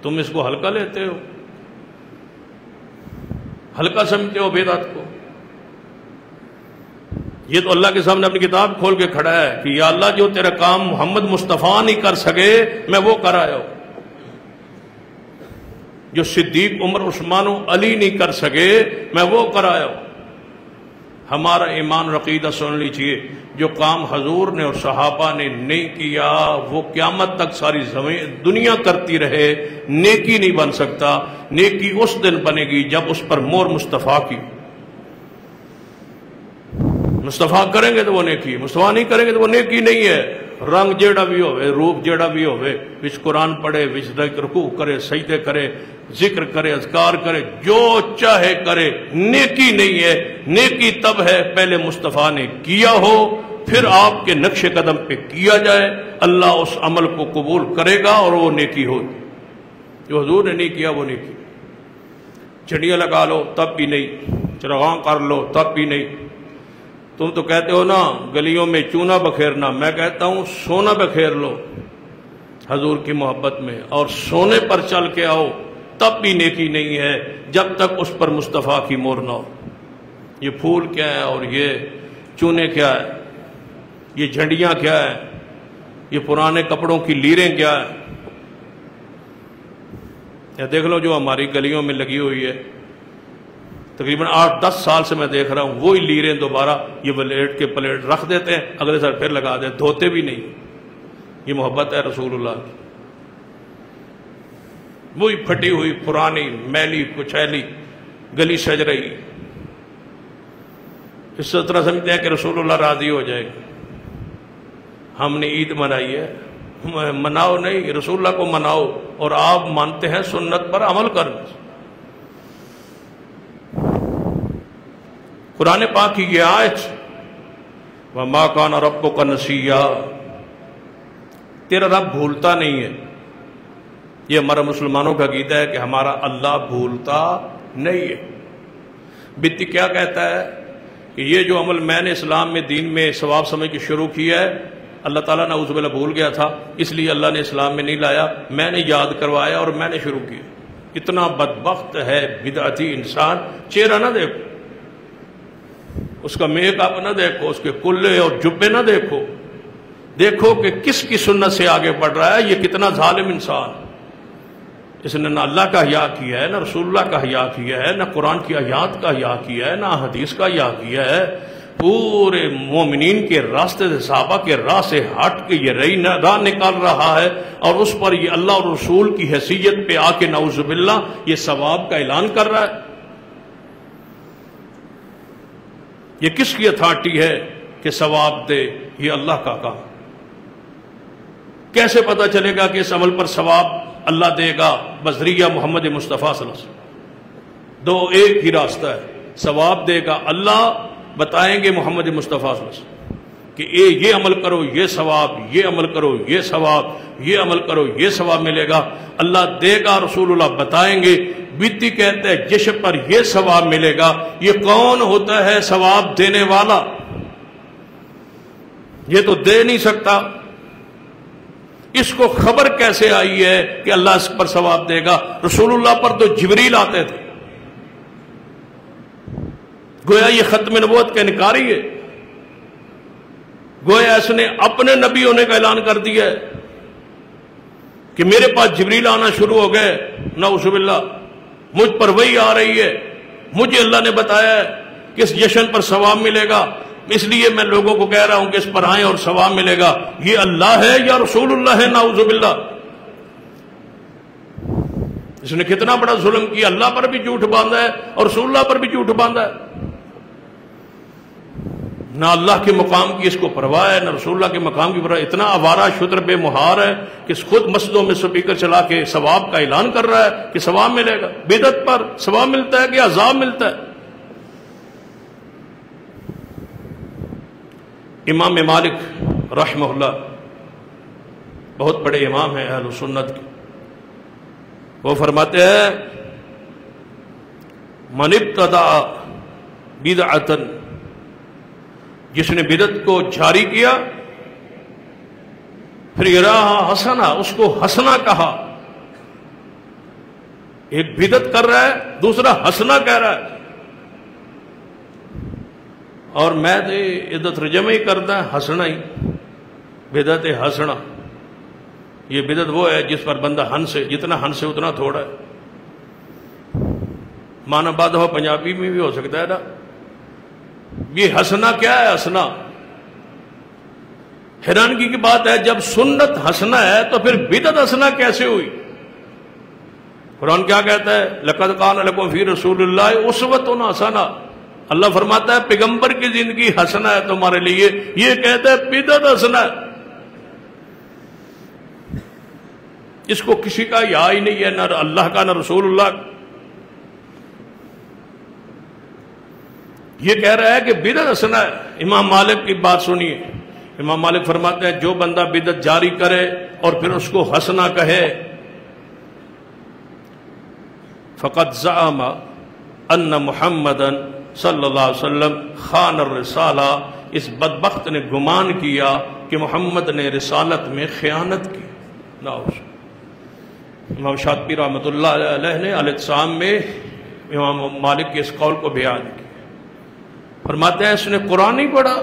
تم اس کو ہلکا لیتے ہو، ہلکا سمجھتے ہو بدعت کو۔ یہ تو اللہ کے سامنے اپنی کتاب کھول کے کھڑا ہے کہ یا اللہ جو تیرا کام محمد مصطفیٰ نہیں کر سکے میں وہ کر آیا ہوں، جو صدیق عمر عثمان و علی نہیں کر سکے میں وہ کر آیا ہوں۔ ہمارا ایمان عقیدہ سن لیجیے، جو کام حضور نے اور صحابہ نے نہیں کیا وہ قیامت تک ساری دنیا کرتی رہے، نیکی نہیں بن سکتا۔ نیکی اس دن بنے گی جب اس پر مور مصطفیٰ کی۔ مصطفیٰ کریں گے تو وہ نیکی، مصطفیٰ نہیں کریں گے تو وہ نیکی نہیں ہے۔ رنگ جیڑا بھی ہوئے، روپ جیڑا بھی ہوئے، وچ قرآن پڑھے، وچ رکوع کرے، سجدے کرے، ذکر کرے، اذکار کرے، جو چاہے کرے، نیکی نہیں ہے۔ نیکی تب ہے پہلے مصطفیٰ نے کیا ہو، پھر آپ کے نقش قدم پہ کیا جائے، اللہ اس عمل کو قبول کرے گا اور وہ نیکی ہوگی۔ جو حضور نے نہیں کیا وہ نیکی۔ چڑیاں لگا لو تب بھی نہیں، چراغاں کر لو تب بھی نہیں۔ تم تو کہتے ہو نا گلیوں میں چونا بکھیرنا، میں کہتا ہوں سونا بکھیر لو حضور کی محبت میں، اور سونے پر چل کے آؤ، تب بھی نیکی نہیں ہے جب تک اس پر مصطفیٰ کی مہر نہ ہو۔ یہ پھول کیا ہے اور یہ چونے کیا ہے، یہ جھنڈیاں کیا ہے، یہ پرانے کپڑوں کی لیریں کیا ہے؟ یا دیکھ لو جو ہماری گلیوں میں لگی ہوئی ہے، تقریباً 8-10 سال سے میں دیکھ رہا ہوں وہی لیریں دوبارہ یہ پلیٹ کے پلیٹ رکھ دیتے ہیں، اگلے سال پھر لگا دیتے، دھوتے بھی نہیں۔ یہ محبت ہے رسول اللہ کی؟ وہی پھٹی ہوئی پرانی میلی کچیلی گلی سج رہی، اس طرح سمجھتے ہیں کہ رسول اللہ راضی ہو جائے گا۔ ہم نے عید منائی ہے، مناؤ نہیں، رسول اللہ کو مناؤ، اور آپ مانتے ہیں سنت پر عمل کرنے۔ قرآن پاک کی یہ آیت وَمَا كَانَ رَبُّكَ نَسِيًّا، تیرا رب بھولتا نہیں ہے۔ یہ ہمارا مسلمانوں کا عقیدہ ہے کہ ہمارا اللہ بھولتا نہیں ہے۔ بتی کیا کہتا ہے کہ یہ جو عمل میں نے اسلام میں دین میں ثواب سمجھ کے شروع کیا ہے، اللہ تعالیٰ نے اعوذ باللہ بھول گیا تھا، اس لیے اللہ نے اسلام میں نہیں لایا، میں نے یاد کروایا اور میں نے شروع کیا۔ اتنا بدبخت ہے بدعتی انسان، چہرہ نہ دیکھو، اس کا میک اپ نہ دیکھو، اس کے کلے اور جبے نہ دیکھو، دیکھو کہ کس کی سنت سے آگے بڑھ رہا ہے، یہ کتنا ظالم انسان۔ اس نے نہ اللہ کا حیا کیا ہے، نہ رسول اللہ کا حیا کیا ہے، نہ قرآن کی آیات کا حیا کیا ہے، نہ حدیث کا حیا کیا ہے۔ پورے مومنین کے راستے سے، صحابہ کے راہ سے ہٹ کے یہ راہ نکال رہا ہے، اور اس پر یہ اللہ اور رسول کی حیثیت پہ آ کے نعوذ باللہ یہ ثواب کا اعلان کر رہا ہے۔ یہ کس کی اتھارٹی ہے کہ ثواب دے؟ یہ اللہ کا کام۔ کیسے پتہ چلے گا کہ اس عمل پر ثواب اللہ دے گا؟ بذریعہ محمد مصطفیٰ صلی اللہ علیہ وسلم۔ دو ایک ہی راستہ ہے، ثواب دے گا اللہ، بتائیں گے محمد مصطفیٰ صلی اللہ علیہ وسلم کہ یہ عمل کرو یہ ثواب، یہ عمل کرو یہ ثواب، یہ عمل کرو یہ ثواب ملے گا، اللہ دے گا، رسول اللہ بتائیں گے۔ بیتی کہتے ہیں جس پر یہ ثواب ملے گا، یہ کون ہوتا ہے ثواب دینے والا؟ یہ تو دے نہیں سکتا، اس کو خبر کیسے آئی ہے کہ اللہ اس پر ثواب دے گا؟ رسول اللہ پر تو جبریل آتے تھے، گویا یہ ختم نبوت کا انکاری ہے، گویا اس نے اپنے نبی ہونے کا اعلان کر دیا ہے کہ میرے پاس جبریل آنا شروع ہو گئے، نعوذ باللہ، مجھ پر وہی آ رہی ہے، مجھے اللہ نے بتایا ہے کہ اس جشن پر ثواب ملے گا، اس لیے میں لوگوں کو کہہ رہا ہوں کہ اس پر آئیں اور ثواب ملے گا۔ یہ اللہ ہے یا رسول اللہ ہے؟ نعوذ باللہ۔ اس نے کتنا بڑا ظلم کیا، اللہ پر بھی جھوٹ باندھا ہے اور رسول اللہ پر بھی جھوٹ باندھا ہے۔ نہ اللہ کے مقام کی اس کو پرواہ ہے، نہ رسول اللہ کے مقام کی پرواہ. اتنا آوارہ شتر بے مہار ہے کہ خود مسجدوں میں سپیکر چلا کے ثواب کا اعلان کر رہا ہے کہ ثواب ملے گا. بدعت پر ثواب ملتا ہے کہ عذاب ملتا ہے؟ امام مالک رحمہ اللہ بہت بڑے امام ہیں اہل سنت کے. وہ فرماتے ہیں من ابتدع بدعۃ، جس نے بدعت کو جاری کیا پھر یراہا حسنہ، اس کو حسنہ کہا. ایک بدعت کر رہا ہے، دوسرا حسنہ کہہ رہا ہے. اور میں تو عدت رجمہ ہی کرتا ہے حسنہ ہی، بدعت حسنہ. یہ بدعت وہ ہے جس پر بندہ ہنسے، جتنا ہنسے اتنا تھوڑا ہے. معنی بعد ہو پنجابی میں بھی ہو سکتا ہے نا. یہ ہنسنا کیا ہے؟ ہنسنا حیرانگی کی بات ہے، جب سنت ہنسنا ہے تو پھر بدعت ہنسنا کیسے ہوئی؟ قرآن کیا کہتا ہے؟ لَقَدْ كَانَ لَكُمْ فِي رَسُولِ اللَّهِ أُسْوَةٌ حَسَنَةٌ. اللہ فرماتا ہے پیغمبر کی زندگی ہنسنا ہے تمہارے لیے. یہ کہتا ہے بدعت ہنسنا ہے. اس کو کسی کا یا ہی نہیں ہے، نہ اللہ کا نہ رسول اللہ کا. یہ کہہ رہا ہے کہ بدعت حسنہ ہے. امام مالک کی بات سنیے. امام مالک فرماتے ہیں جو بندہ بدعت جاری کرے اور پھر اس کو حسنہ کہے، فقد زعم ان محمدا صلی اللہ علیہ وسلم خان الرسالہ، اس بدبخت نے گمان کیا کہ محمد نے رسالت میں خیانت کی. امام شاطبی رحمۃ اللہ علیہ نے الاعتصام میں امام مالک کے اس قول کو بیان کیا. فرماتے ہیں اس نے قرآن نہیں پڑھا.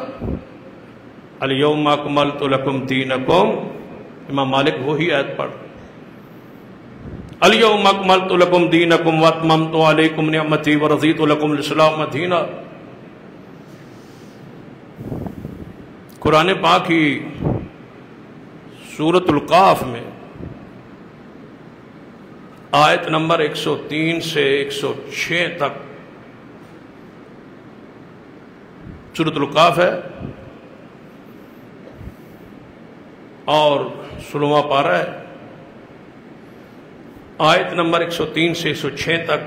الیوم اکملت لکم دینکم، امام مالک وہی آیت پڑھ. الیوم اکملت لکم دینکم واتممت علیکم نعمتی ورضیت لکم الاسلام دینا. قرآن پاک کی سورۃ القاف میں آیت نمبر 103 سے 106 تک، سورۃ القاف ہے اور 16واں پارہ ہے. آیت نمبر 103 سے 106 تک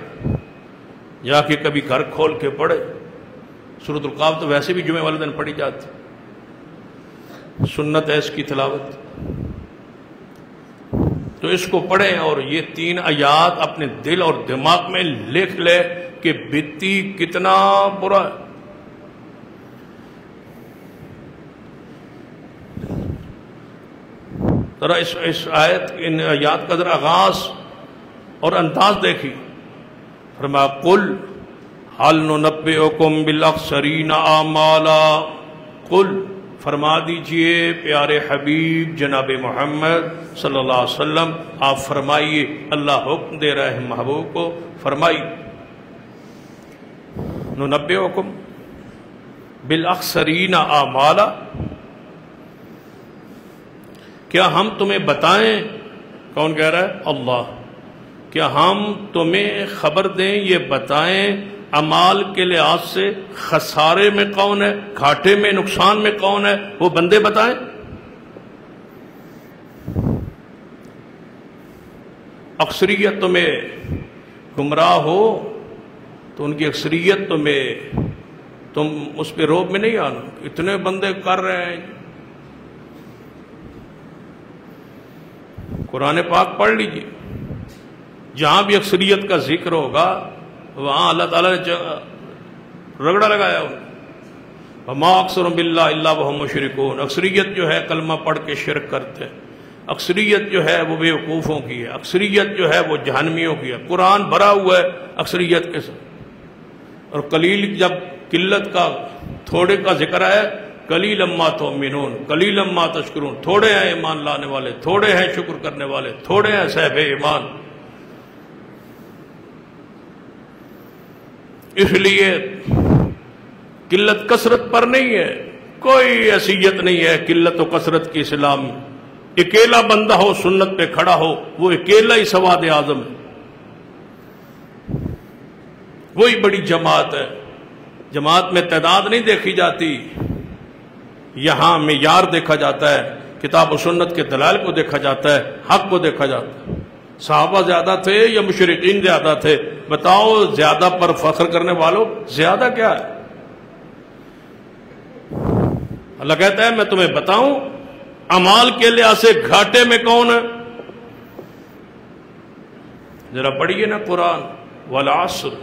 جا کے کبھی گھر کھول کے پڑھے. سورۃ القاف تو ویسے بھی جمعہ والے دن پڑھی جاتی، سنت ہے اس کی تلاوت. تو اس کو پڑھیں اور یہ 3 آیات اپنے دل اور دماغ میں لکھ لے کہ بدعتی کتنا برا ہے. ذرا اس آیت ان آیات کا ذرا آغاز اور انداز دیکھی. فرمایا قل هل ننبئکم بالاخسرین اعمالا. قل فرما دیجئے پیارے حبیب جناب محمد صلی اللہ علیہ وسلم، آپ فرمائیے. اللہ حکم دے رہا ہے محبوب کو، فرمائیے. ننبئکم بالاخسرین اعمالا، کیا ہم تمہیں بتائیں؟ کون کہہ رہا ہے؟ اللہ. کیا ہم تمہیں خبر دیں، یہ بتائیں اعمال کے لحاظ سے خسارے میں کون ہے، گھاٹے میں، نقصان میں کون ہے؟ وہ بندے بتائیں. اکثریت تمہیں گمراہ ہو تو ان کی اکثریت تم اس پہ روب میں نہیں آنا. اتنے بندے کر رہے ہیں. قرآن پاک پڑھ لیجئے، جہاں بھی اکثریت کا ذکر ہوگا وہاں اللہ تعالیٰ نے رگڑا لگایا ہو. وما اکثر باللہ الا وہم مشرکون. اکثریت جو ہے کلمہ پڑھ کے شرک کرتے ہیں. اکثریت جو ہے وہ بے وقوفوں کی ہے. اکثریت جو ہے وہ جہنمیوں کی ہے. قرآن بھرا ہوا ہے اکثریت کے ساتھ. اور قلیل، جب قلت کا، تھوڑے کا ذکر ہے، قلیلا ما تؤمنون قلیلا ما تشکرون. تھوڑے ہیں ایمان لانے والے، تھوڑے ہیں شکر کرنے والے، تھوڑے ہیں صاحب ایمان. اس لیے قلت کثرت پر نہیں ہے، کوئی حیثیت نہیں ہے قلت و کثرت کی اسلام میں. اکیلا بندہ ہو سنت پہ کھڑا ہو، وہ اکیلا ہی سواد اعظم ہے. وہی بڑی جماعت ہے. جماعت میں تعداد نہیں دیکھی جاتی، یہاں معیار دیکھا جاتا ہے، کتاب و سنت کے دلائل کو دیکھا جاتا ہے، حق کو دیکھا جاتا ہے۔ صحابہ زیادہ تھے یا مشرکین زیادہ تھے؟ بتاؤ، زیادہ پر فخر کرنے والوں زیادہ کیا ہے؟ اللہ کہتا ہے میں تمہیں بتاؤں اعمال کے لحاظ سے گھاٹے میں کون ہے؟ ذرا پڑھیے نا قرآن، والعصر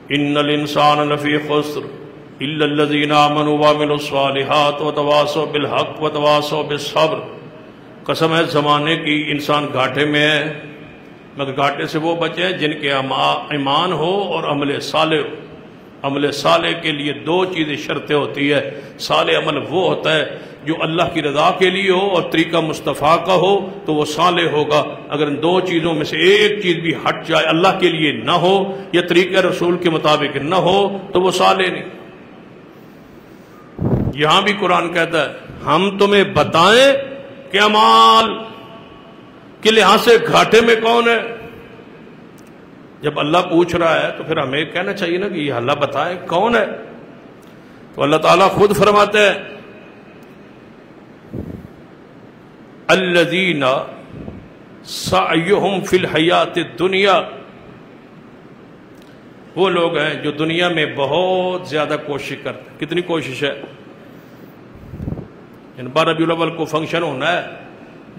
ان الانسان لفی خسر الا الذین آمنوا وعملوا الصالحات وتواصوا بالحق وتواصوا بالصبر۔ قسم ہے زمانے کی، انسان گھاٹے میں ہے، مگر گھاٹے سے وہ بچے ہیں جن کے ایمان ہو اور عمل صالح ہو۔ عمل صالح کے لیے دو چیزیں شرطیں ہوتی ہے۔ صالح عمل وہ ہوتا ہے جو اللہ کی رضا کے لیے ہو اور طریقہ مصطفیٰ کا ہو تو وہ صالح ہوگا۔ اگر ان دو چیزوں میں سے ایک چیز بھی ہٹ جائے، اللہ کے لیے نہ ہو یا طریقہ رسول کے مطابق نہ ہو تو وہ صالح نہیں۔ یہاں بھی قرآن کہتا ہے ہم تمہیں بتائیں کہ اعمال کے لحاظ سے گھاٹے میں کون ہے؟ جب اللہ پوچھ رہا ہے تو پھر ہمیں کہنا چاہیے نا کہ یہ اللہ بتائے کون ہے۔ تو اللہ تعالیٰ خود فرماتے ہیں الذین سعیہم فی الحیات الدنیا، وہ لوگ ہیں جو دنیا میں بہت زیادہ کوشش کرتے ہیں۔ کتنی کوشش ہے؟ ان بار ربیع الاول کو فنکشن ہونا ہے،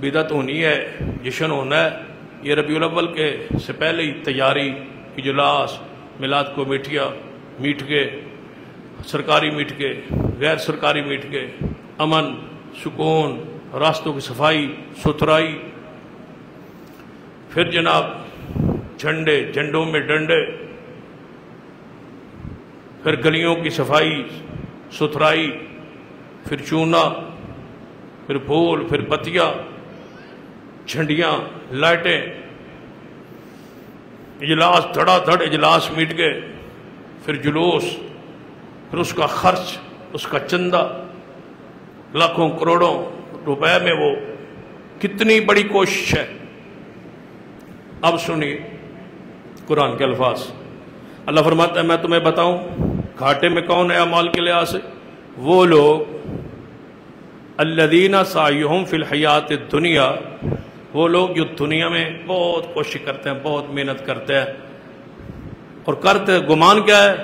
بدعت ہونی ہے، جشن ہونا ہے، یہ ربیع الاول کے سے پہلے ہی تیاری، اجلاس، میلاد کو میٹ کے، سرکاری میٹ کے، غیر سرکاری میٹ کے، امن، سکون، راستوں کی صفائی ستھرائی، پھر جناب جھنڈوں میں ڈنڈے، پھر گلیوں کی صفائی ستھرائی، پھر چونا، پھر پھول، پھر پتیاں، جھنڈیاں، لائٹیں، اجلاس، دھڑا دھڑ اجلاس میٹ گئے، پھر جلوس، پھر اس کا خرچ، اس کا چندہ، لاکھوں کروڑوں روپے میں وہ کتنی بڑی کوشش ہے۔ اب سنیے قرآن کے الفاظ، اللہ فرماتا ہے میں تمہیں بتاؤں گھاٹے میں کون ہے اعمال کے لحاظ سے؟ وہ لوگ الذین سعیہم فی الحیات الدنیا، وہ لوگ جو دنیا میں بہت کوشش کرتے ہیں، بہت محنت کرتے ہیں، اور کرتے گمان کیا ہے؟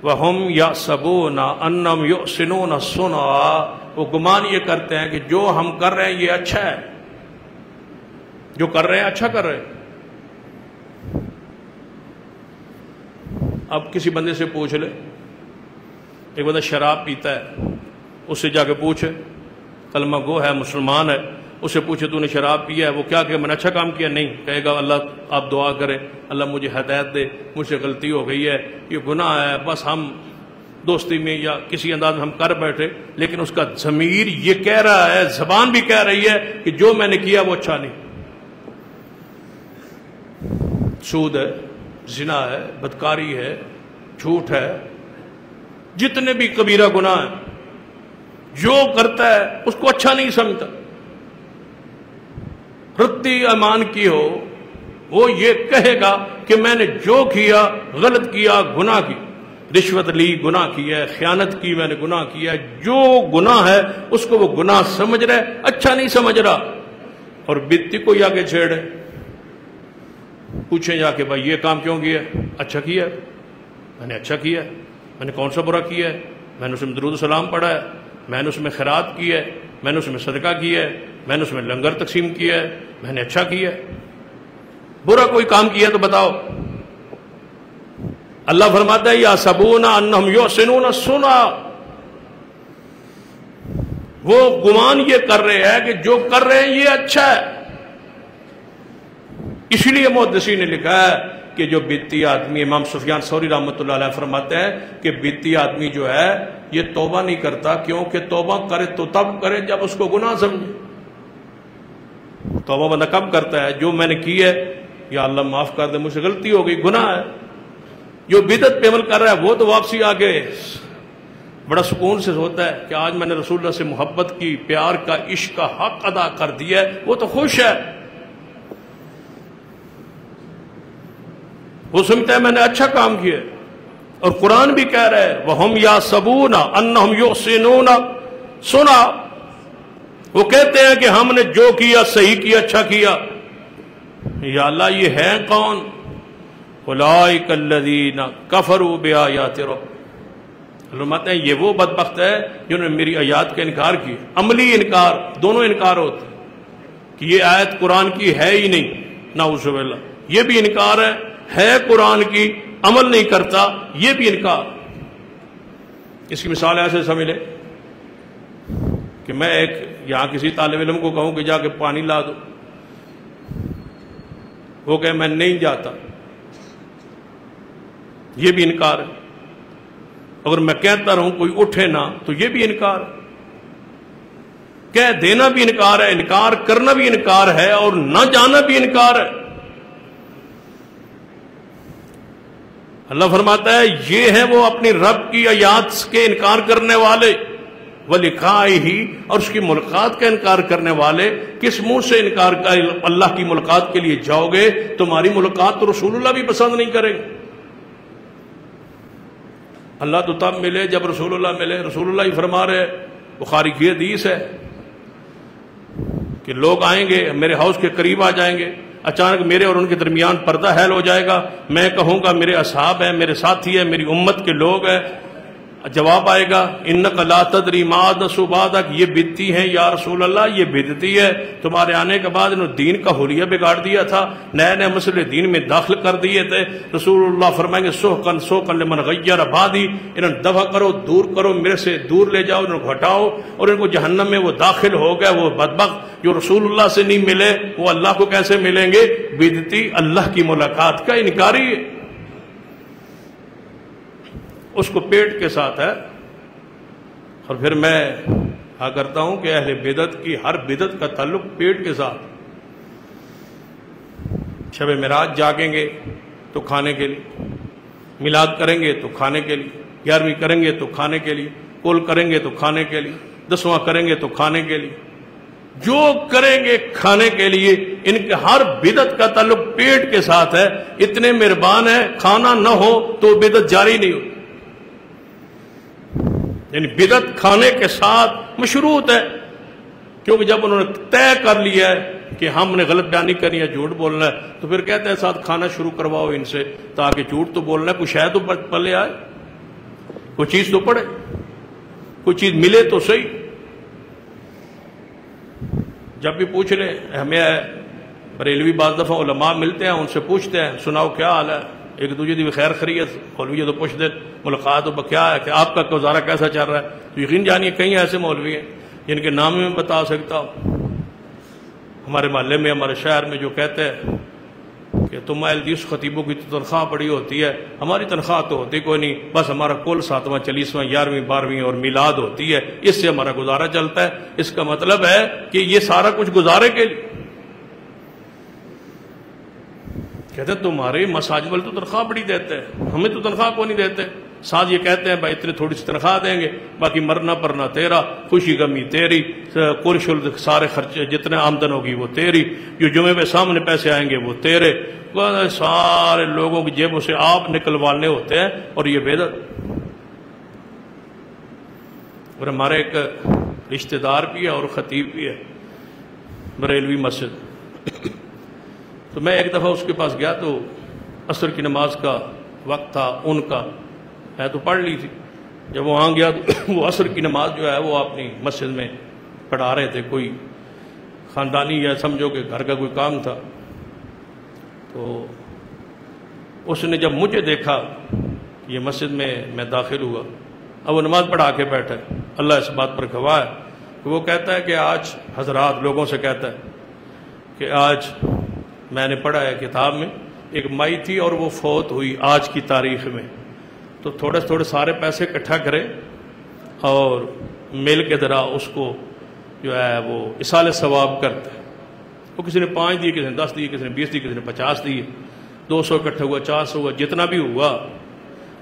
وَهُمْ يَحْسَبُونَ أَنَّهُمْ يُحْسِنُونَ صُنْعًا، وہ گمان یہ کرتے ہیں کہ جو ہم کر رہے ہیں یہ اچھا ہے، جو کر رہے ہیں اچھا کر رہے ہیں۔ اب کسی بندے سے پوچھ لے، ایک بندہ شراب پیتا ہے، اس سے جا کے پوچھے، کلمہ گو ہے، مسلمان ہے، اس سے پوچھے تو نے شراب پیا ہے، وہ کیا کہ میں نے اچھا کام کیا؟ نہیں، کہے گا اللہ آپ دعا کریں، اللہ مجھے ہدایت دے، مجھ سے غلطی ہو گئی ہے، یہ گناہ ہے، بس ہم دوستی میں یا کسی انداز میں ہم کر بیٹھے، لیکن اس کا ضمیر یہ کہہ رہا ہے، زبان بھی کہہ رہی ہے کہ جو میں نے کیا وہ اچھا نہیں۔ سود ہے، زنا ہے، بدکاری ہے، جھوٹ ہے، جتنے بھی کبیرہ گناہ ہیں، جو کرتا ہے اس کو اچھا نہیں سمجھتا۔ رتی ایمان کی ہو وہ یہ کہے گا کہ میں نے جو کیا غلط کیا، گناہ کی، رشوت لی گناہ کی ہے، خیانت کی میں نے گناہ کیا ہے، جو گناہ ہے اس کو وہ گناہ سمجھ رہا ہے، اچھا نہیں سمجھ رہا، اور بدتی کو ہی آگے چھیڑے۔ پوچھیں جا کے بھائی یہ کام کیوں کیا؟ اچھا کیا ہے، میں نے اچھا کیا ہے، میں نے کون سا برا کیا ہے؟ میں نے اس میں درود و سلام پڑھا ہے، میں نے اس میں خیرات کی ہے، میں نے اس میں صدقہ کیا ہے، میں نے اس میں لنگر تقسیم کیا ہے، میں نے اچھا کیا ہے۔ برا کوئی کام کیا تو بتاؤ۔ اللہ فرماتا ہے یحسبون انہم یحسنون صنعا، وہ گمان یہ کر رہے ہیں کہ جو کر رہے ہیں یہ اچھا ہے۔ اس لیے محدثین نے لکھا ہے کہ جو بدتی آدمی، امام سفیان ثوری رحمۃ اللہ علیہ فرماتے ہیں کہ بدتی آدمی جو ہے یہ توبہ نہیں کرتا، کیونکہ توبہ کرے تو تب کرے جب اس کو گناہ سمجھے۔ توبہ بندہ کب کرتا ہے؟ جو میں نے کی ہے، یا اللہ معاف کر دے مجھ سے غلطی ہو گئی، گناہ ہے۔ جو بدعت پہ عمل کر رہا ہے وہ تو واپسی آ کے بڑا سکون سے ہوتا ہے کہ آج میں نے رسول اللہ سے محبت کی، پیار کا، عشق کا حق ادا کر دیا ہے، وہ تو خوش ہے، وہ سمجھتا ہے میں نے اچھا کام کیا ہے۔ اور قرآن بھی کہہ رہا ہے وَهُمْ يَحْسَبُونَ أَنَّهُمْ يُحْسِنُونَ، سنا. وہ کہتے ہیں کہ ہم نے جو کیا صحیح کیا، اچھا کیا. یا اللہ یہ ہیں کون؟ اولئک الذین کفروا بآیات رب. فرماتے ہیں یہ وہ بدبخت ہے جنہوں نے میری آیات کا انکار کیا. عملی انکار، دونوں انکار ہوتے ہیں کہ یہ آیت قرآن کی ہے ہی نہیں، نعوذ باللہ. یہ بھی انکار ہے قرآن کی، عمل نہیں کرتا، یہ بھی انکار. اس کی مثال ایسے سمجھ لے کہ میں ایک یہاں کسی طالب علم کو کہوں کہ جا کے پانی لا دو، وہ کہے میں نہیں جاتا، یہ بھی انکار ہے. اگر میں کہتا رہوں کوئی اٹھے نہ تو یہ بھی انکار ہے. کہہ دینا بھی انکار ہے، انکار کرنا بھی انکار ہے، اور نہ جانا بھی انکار ہے. اللہ فرماتا ہے یہ ہیں وہ اپنی رب کی آیات کے انکار کرنے والے، وَلِقَائِهِ، اور اس کی ملاقات کا انکار کرنے والے. کس منہ سے انکار کا؟ اللہ کی ملاقات کے لیے جاؤ گے، تمہاری ملاقات تو رسول اللہ بھی پسند نہیں کریں گے. اللہ تو تب ملے جب رسول اللہ ملے. رسول اللہ ہی فرما رہے، بخاری کی حدیث ہے کہ لوگ آئیں گے میرے ہاؤس کے قریب آ جائیں گے، اچانک میرے اور ان کے درمیان پردہ حائل ہو جائے گا. میں کہوں گا میرے اصحاب ہیں، میرے ساتھی ہیں، میری امت کے لوگ ہیں. جواب آئے گا انک لا تدری ما احدث بعدک، یہ بدعتی ہیں یا رسول اللہ، یہ بدعتی ہے، تمہارے آنے کے بعد انہوں نے دین کا حلیہ بگاڑ دیا تھا، نئے نئے مسئلے دین میں داخل کر دیے تھے. رسول اللہ فرمائیں گے سحقا سحقا لمن غیر بعدی، انہوں نے دفع کرو، دور کرو، میرے سے دور لے جاؤ، انہوں کو ہٹاؤ. اور ان کو جہنم میں وہ داخل ہو گئے. وہ بدبخت جو رسول اللہ سے نہیں ملے وہ اللہ کو کیسے ملیں گے؟ بدعتی، اللہ کی ملاقات کا انکاری ہے. اس کو پیٹ کے ساتھ ہے. اور پھر میں کہا کرتا ہوں کہ اہل بدعت کی ہر بدعت کا تعلق پیٹ کے ساتھ. شب معراج جاگیں گے تو کھانے کے لیے، میلاد کریں گے تو کھانے کے لیے، 11ویں کریں گے تو کھانے کے لیے، کل کریں گے تو کھانے کے لیے، 10واں کریں گے تو کھانے کے لیے، جو کریں گے کھانے کے لیے. ان کے ہر بدعت کا تعلق پیٹ کے ساتھ ہے. اتنے مہربان ہیں، کھانا نہ ہو تو بدعت جاری نہیں ہو. یعنی بدعت کھانے کے ساتھ مشروط ہے، کیونکہ جب انہوں نے طے کر لیا ہے کہ ہم نے غلط بیانی کرنی ہے، جھوٹ بولنا ہے، تو پھر کہتے ہیں ساتھ کھانا شروع کرواؤ ان سے، تاکہ جھوٹ تو بولنا ہے، کوئی شاید تو پلے آئے، کوئی چیز تو پڑے، کوئی چیز ملے تو صحیح. جب بھی پوچھ لیں، ہمیں بریلوی بعض دفعہ علماء ملتے ہیں، ان سے پوچھتے ہیں سناؤ کیا حال ہے، ایک دوسرے دی خیر خیریت، مولوی تو پوچھ دیں ملاقات ہو کیا ہے کہ آپ کا گزارا کیسا چل رہا ہے. تو یقین جانیے کئی ایسے مولوی ہیں جن کے نام میں بتا سکتا ہوں، ہمارے محلے میں، ہمارے شہر میں، جو کہتے ہیں کہ تم اہل خطیبوں کی تو تنخواہ بڑی ہوتی ہے، ہماری تنخواہ تو ہوتی کوئی نہیں، بس ہمارا کل 7واں 40واں 11ویں 12ویں اور میلاد ہوتی ہے، اس سے ہمارا گزارا چلتا ہے. اس کا مطلب ہے کہ یہ سارا کچھ گزارے کے لیے. کہتے ہیں تمہارے مساجد والے تو تنخواہ بڑی دیتے ہیں، ہمیں تو تنخواہ کو نہیں دیتے. ساتھ یہ کہتے ہیں بھائی اتنے تھوڑی سی تنخواہ دیں گے، باقی مرنا پرنا تیرا، خوشی غمی تیری، کل شل سارے خرچے جتنے آمدن ہوگی وہ تیری، جو جمعے پہ سامنے پیسے آئیں گے وہ تیرے. سارے لوگوں کی جیبوں سے آپ نکلوانے ہوتے ہیں. اور یہ بدعت. اور ہمارے ایک رشتہ دار بھی ہے اور خطیب بھی ہے بریلوی مسجد. تو میں ایک دفعہ اس کے پاس گیا تو عصر کی نماز کا وقت تھا، ان کا ہے تو پڑھ لی تھی. جب وہاں گیا تو وہ عصر کی نماز جو ہے وہ اپنی مسجد میں پڑھا رہے تھے. کوئی خاندانی یا سمجھو کہ گھر کا کوئی کام تھا. تو اس نے جب مجھے دیکھا یہ مسجد میں داخل ہوا، اب وہ نماز پڑھا کے بیٹھا ہے. اللہ اس بات پر گواہ ہے کہ وہ کہتا ہے کہ آج حضرات لوگوں سے کہتا ہے کہ آج میں نے پڑھا ہے کتاب میں ایک مائی تھی اور وہ فوت ہوئی آج کی تاریخ میں، تو تھوڑے تھوڑے سارے پیسے اکٹھا کرے اور مل کے ذرا اس کو جو ہے وہ اصال ثواب کرتے. وہ کسی نے 5 دیے، کسی نے 10 دیے، کسی نے 20 دیے، کسی نے 50 دیے، 200 اکٹھا ہوا، 400 ہوا، جتنا بھی ہوا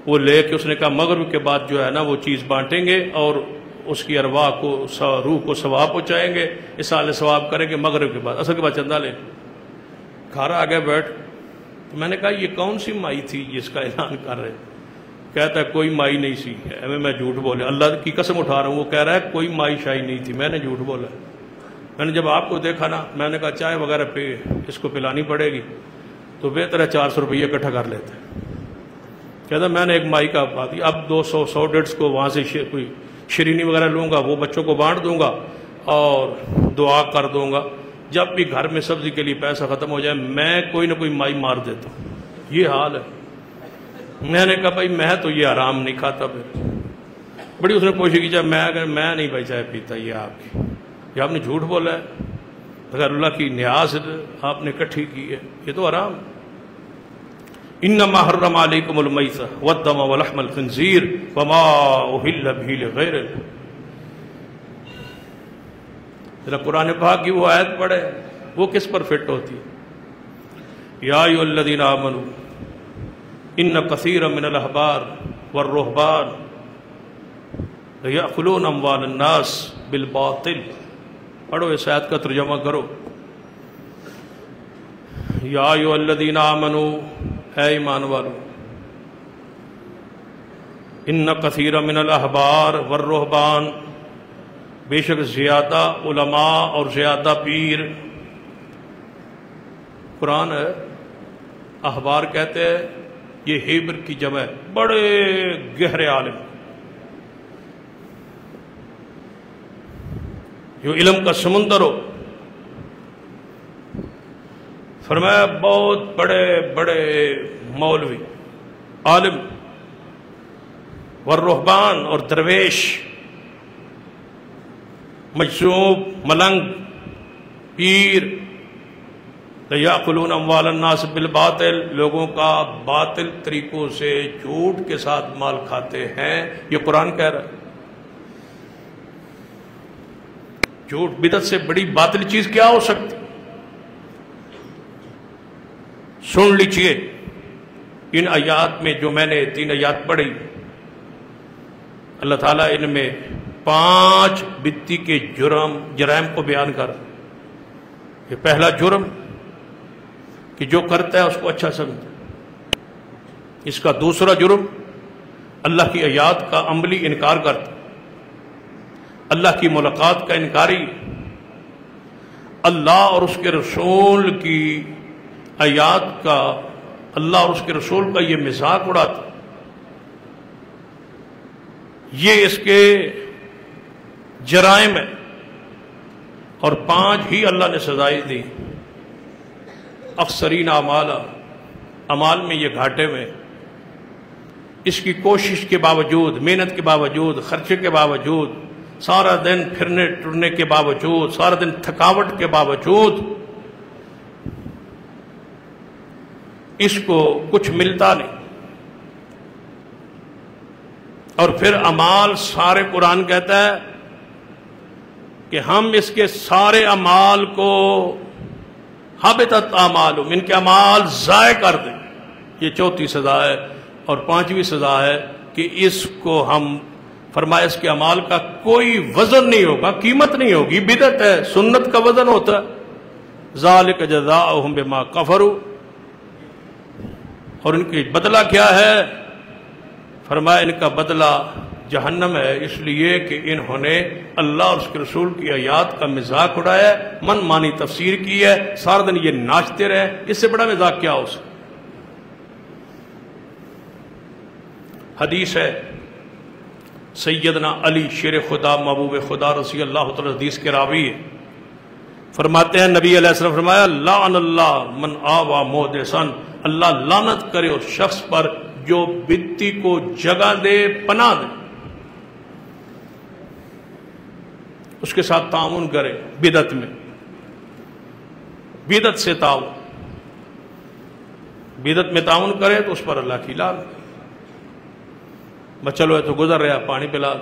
وہ لے کے اس نے کہا مغرب کے بعد جو ہے نا وہ چیز بانٹیں گے اور اس کی ارواح کو، روح کو ثواب پہنچائیں گے، اصال ثواب کریں گے مغرب کے بعد، عصر کے بعد چندہ لے. گھر آ گئے بیٹھ. تو میں نے کہا یہ کون سی مائی تھی جس کا اعلان کر رہے؟ کہتا ہے کوئی مائی نہیں سی. میں جھوٹ بولے, اللہ کی قسم اٹھا رہا ہوں, وہ کہہ رہا ہے کوئی مائی شائی نہیں تھی, میں نے جھوٹ بولا. میں نے جب آپ کو دیکھا نا, میں نے کہا چائے وغیرہ پہ اس کو پلانی پڑے گی تو بہتر ہے 400 روپئے اکٹھا کر لیتے ہیں. کہتا میں نے ایک مائی کا بات دی, اب 200 150 کو وہاں سے کوئی شرینی وغیرہ لوں گا, وہ بچوں کو بانٹ دوں گا اور دعا کر دوں گا. جب بھی گھر میں سبزی کے لیے پیسہ ختم ہو جائے میں کوئی نہ کوئی مائی مار دیتا ہوں. یہ حال ہے. میں نے کہا بھائی میں تو یہ آرام نہیں کھاتا. پھر بڑی اس نے کوشش کی, جب میں نہیں بھائی چائے پیتا, یہ آپ نے جھوٹ بولا ہے, اگر اللہ کی نیاز آپ نے اکٹھی کی ہے, یہ تو آرام. انما حرم علیکم المیتۃ والدم ولحم الخنزیر وما اہل بہ لغیر اللہ. ذرا قرآن پاک کی وہ آیت پڑھے, وہ کس پر فٹ ہوتی ہے؟ یا ایھا الذین آمنوا ان کثیرا من الاحبار والرہبان یأکلون اموال الناس بالباطل. پڑھو اس آیت کا ترجمہ کرو. یا ایھا الذین آمنوا, اے ایمان والو, ان کثیرا من الاحبار والرہبان, بے شک زیادہ علماء اور زیادہ پیر. قرآن ہے, احبار کہتے ہیں, یہ ہیبر کی جمع ہے, بڑے گہرے عالم جو علم کا سمندر ہو. فرمایا بہت بڑے بڑے مولوی عالم, والرہبان اور درویش, مجذوب ملنگ پیر, یأکلون اموال الناس بالباطل, لوگوں کا باطل طریقوں سے جھوٹ کے ساتھ مال کھاتے ہیں. یہ قرآن کہہ رہا ہے. جھوٹ بدعت سے بڑی باطل چیز کیا ہو سکتی؟ سن لیجئے ان آیات میں جو میں نے 3 آیات پڑھی, اللہ تعالیٰ ان میں 5 بدعتی کے جرائم کو بیان کر. یہ پہلا جرم کہ جو کرتا ہے اس کو اچھا سمجھتا. اس کا دوسرا جرم اللہ کی آیات کا عملی انکار کرتا, اللہ کی ملاقات کا انکاری, اللہ اور اس کے رسول کی آیات کا, اللہ اور اس کے رسول کا یہ مذاق اڑاتا. یہ اس کے جرائم ہے, اور 5 ہی اللہ نے سزائیں دی. اکثرین اعمال میں یہ گھاٹے میں, اس کی کوشش کے باوجود, محنت کے باوجود, خرچے کے باوجود, سارا دن پھرنے ٹرنے کے باوجود, سارا دن تھکاوٹ کے باوجود اس کو کچھ ملتا نہیں. اور پھر اعمال سارے, قرآن کہتا ہے کہ ہم اس کے سارے اعمال کو حبطت اعمالہم, ان کے اعمال ضائع کر دیں. یہ 4تھی سزا ہے. اور 5ویں سزا ہے کہ اس کو ہم, فرمایا اس کے اعمال کا کوئی وزن نہیں ہوگا, قیمت نہیں ہوگی. بدعت ہے, سنت کا وزن ہوتا ہے. ذالک جزاؤہم بما کفروا, اور ان کی بدلہ کیا ہے؟ فرمایا ان کا بدلہ جہنم ہے, اس لیے کہ انہوں نے اللہ اور اس کے رسول کی آیات کا مذاق اڑایا, من مانی تفسیر کی ہے, سارا دن یہ ناچتے رہے. اس سے بڑا مذاق کیا ہو سکتا؟ حدیث ہے, سیدنا علی شیر خدا محبوب خدا رضی اللہ تعالی حدیث کے راوی ہے, فرماتے ہیں نبی علیہ السلام فرمایا لعن اللہ من آوى محدثا, اللہ لعنت کرے اس شخص پر جو بدعتی کو جگہ دے, پناہ دے, اس کے ساتھ تعاون کرے بدعت میں, بدعت سے تعاون, بدعت میں تعاون کرے تو اس پر اللہ کی لعنت. چلو ہے تو گزر رہا, پانی پلا,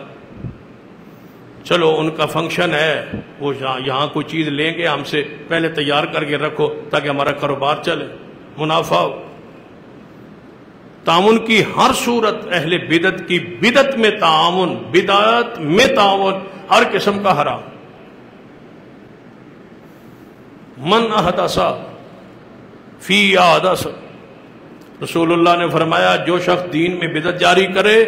چلو ان کا فنکشن ہے, وہ یہاں کوئی چیز لیں گے ہم سے, پہلے تیار کر کے رکھو تاکہ ہمارا کاروبار چلے, منافع ہو. تعاون کی ہر صورت اہل بدعت کی, بدعت میں تعاون, بدعت میں تعاون ہر قسم کا حرام. من احدث فی حدث رسول اللہ نے فرمایا جو شخص دین میں بدعت جاری کرے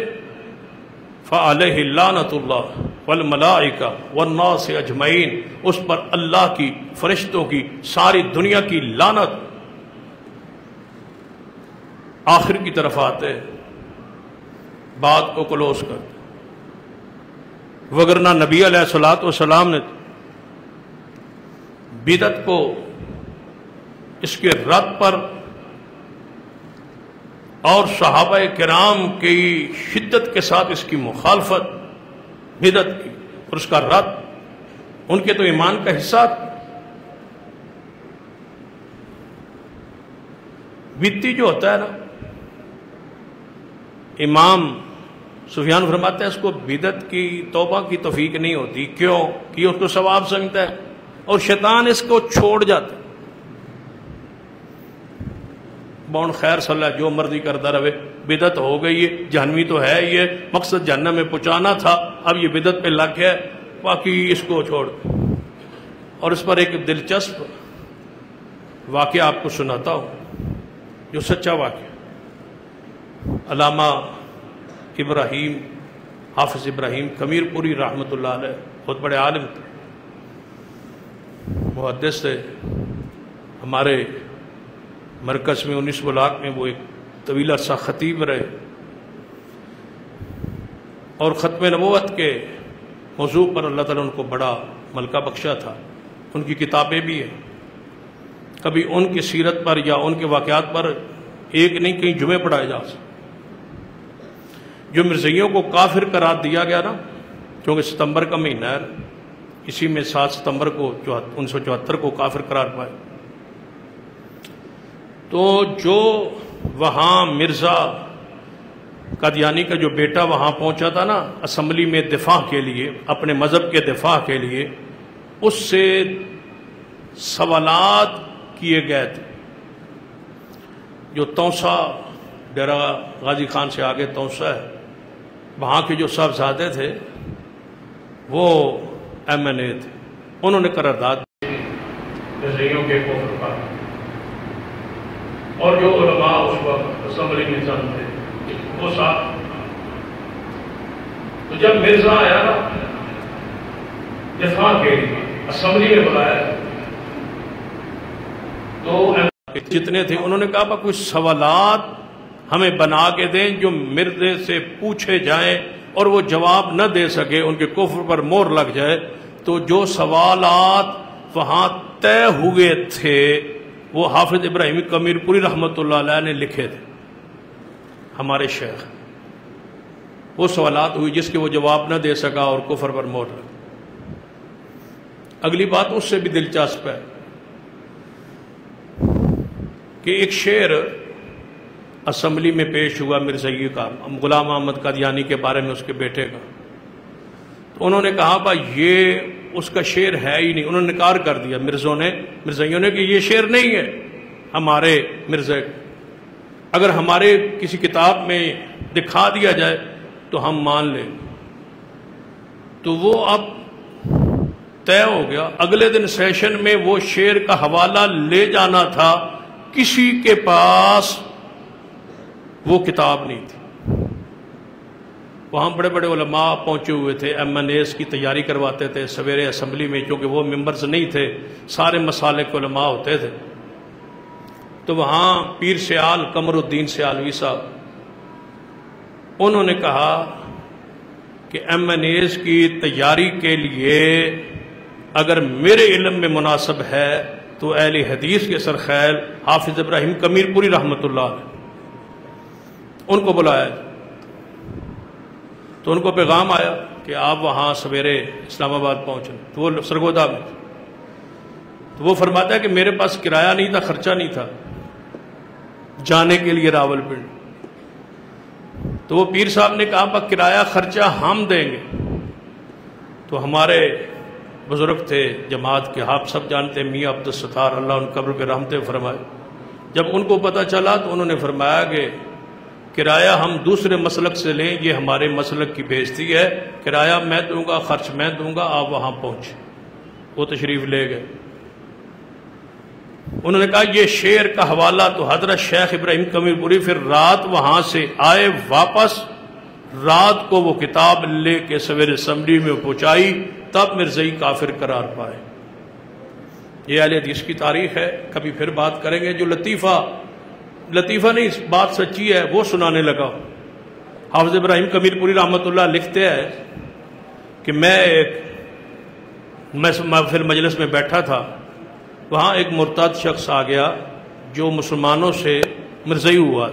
فعلیہ لعنۃ اللہ والملائکہ والناس اجمعین، اس پر اللہ کی، فرشتوں کی، ساری دنیا کی لعنت۔ آخر کی طرف آتے بات کو کلوز کرتے، وگرنہ نبی علیہ الصلوۃ والسلام نے بدعت کو، اس کے رد پر اور صحابہ کرام کی شدت کے ساتھ اس کی مخالفت بدعت کی اور اس کا رد، ان کے تو ایمان کا حصہ تھا۔ بدعتی جو ہوتا ہے نا، امام سفیان فرماتے ہیں اس کو بدعت کی توبہ کی توفیق نہیں ہوتی، کیوں کہ اس کو ثواب سمجھتا ہے اور شیطان اس کو چھوڑ جاتا ہے۔ بون خیر صلی اللہ جو مرضی کرتا رہے، بدعت ہو گئی ہے، جہنمی تو ہے، یہ مقصد جہنم میں پہنچانا تھا، اب یہ بدعت پہ لگ گیا، باقی اس کو چھوڑ۔ اور اس پر ایک دلچسپ واقعہ آپ کو سناتا ہوں جو سچا واقعہ۔ علامہ ابراہیم، حافظ ابراہیم کمیر پوری رحمۃ اللہ علیہ بہت بڑے عالم تھے، محدث تھے، ہمارے مرکز میں 19 بلاک میں وہ ایک طویل عرصہ خطیب رہے اور ختم نبوت کے موضوع پر اللہ تعالیٰ ان کو بڑا ملکہ بخشا تھا۔ ان کی کتابیں بھی ہیں، کبھی ان کی سیرت پر یا ان کے واقعات پر ایک نہیں کئی جمعے پڑھائے جا سکتے۔ جو مرزائیوں کو کافر قرار دیا گیا نا، کیونکہ ستمبر کا مہینہ ہے، اسی میں 7 ستمبر کو 1974 کو کافر قرار پائے، تو جو وہاں مرزا قادیانی کا جو بیٹا وہاں پہنچا تھا نا اسمبلی میں دفاع کے لیے، اپنے مذہب کے دفاع کے لیے، اس سے سوالات کیے گئے تھے۔ جو تونسا، ڈیرہ غازی خان سے آگے تونسا ہے، وہاں کے جو صاحبزادے تھے وہ ایم این اے تھے، انہوں نے قرارداد دی مرزائیوں کے کفر پر، اور جو علماء اس وقت اسمبلی میں تھے وہ ساتھ۔ تو جب مرزا آیا نا دفاع کے لیے، اسمبلی میں بلایا، تو جتنے تھے انہوں نے کہا کوئی سوالات ہمیں بنا کے دیں جو مرزے سے پوچھے جائیں اور وہ جواب نہ دے سکے، ان کے کفر پر مور لگ جائے۔ تو جو سوالات وہاں طے ہوئے تھے وہ حافظ ابراہیم کمیر پوری رحمۃ اللہ علیہ نے لکھے تھے، ہمارے شیخ۔ وہ سوالات ہوئی جس کے وہ جواب نہ دے سکا اور کفر پر مور لگا۔ اگلی بات اس سے بھی دلچسپ ہے کہ ایک شعر اسمبلی میں پیش ہوا مرزائی کا، غلام احمد قادیانی کے بارے میں، اس کے بیٹے کا۔ تو انہوں نے کہا بھائی یہ اس کا شعر ہے ہی نہیں، انہوں نے انکار کر دیا مرزائیوں نے کہ یہ شعر نہیں ہے ہمارے مرزا، اگر ہمارے کسی کتاب میں دکھا دیا جائے تو ہم مان لیں۔ تو وہ اب طے ہو گیا، اگلے دن سیشن میں وہ شعر کا حوالہ لے جانا تھا، کسی کے پاس وہ کتاب نہیں تھی۔ وہاں بڑے بڑے علماء پہنچے ہوئے تھے، ایم این ایز کی تیاری کرواتے تھے سویرے اسمبلی میں، کیونکہ وہ ممبرز نہیں تھے، سارے مسالک علماء ہوتے تھے۔ تو وہاں پیر سیال قمر الدین سیالوی صاحب، انہوں نے کہا کہ ایم این ایز کی تیاری کے لیے اگر میرے علم میں مناسب ہے تو اہل حدیث کے سرخیل حافظ ابراہیم کمیر پوری رحمۃ اللہ علیہ، ان کو بلایا۔ تو ان کو پیغام آیا کہ آپ وہاں سویرے اسلام آباد پہنچیں، تو وہ سرگودا میں، تو وہ فرماتا ہے کہ میرے پاس کرایہ نہیں تھا، خرچہ نہیں تھا جانے کے لیے راول پنڈی۔ تو وہ پیر صاحب نے کہا کرایہ خرچہ ہم دیں گے۔ تو ہمارے بزرگ تھے جماعت کے، آپ سب جانتے ہیں، میاں عبدالستار، اللہ ان قبر پہ رحمتیں فرمائے۔ جب ان کو پتہ چلا تو انہوں نے فرمایا کہ کرایہ ہم دوسرے مسلک سے لیں، یہ ہمارے مسلک کی بےعزتی ہے، کرایہ میں دوں گا، خرچ میں دوں گا، آپ وہاں پہنچیں۔ وہ تشریف لے گئے۔ انہوں نے کہا یہ شعر کا حوالہ تو حضرت شیخ ابراہیم قمیر پوری پھر رات وہاں سے آئے واپس، رات کو وہ کتاب لے کے سویرے اسمبلی میں پہنچائی، تب مرزائی کافر قرار پائے۔ یہ اہل حدیث کی تاریخ ہے، کبھی پھر بات کریں گے۔ جو لطیفہ نہیں، بات سچی ہے، وہ سنانے لگا۔ حافظ ابراہیم قمیر پوری رحمۃ اللہ لکھتے ہیں کہ میں محفل مجلس میں بیٹھا تھا، وہاں ایک مرتد شخص آ گیا جو مسلمانوں سے مرزائی ہوا،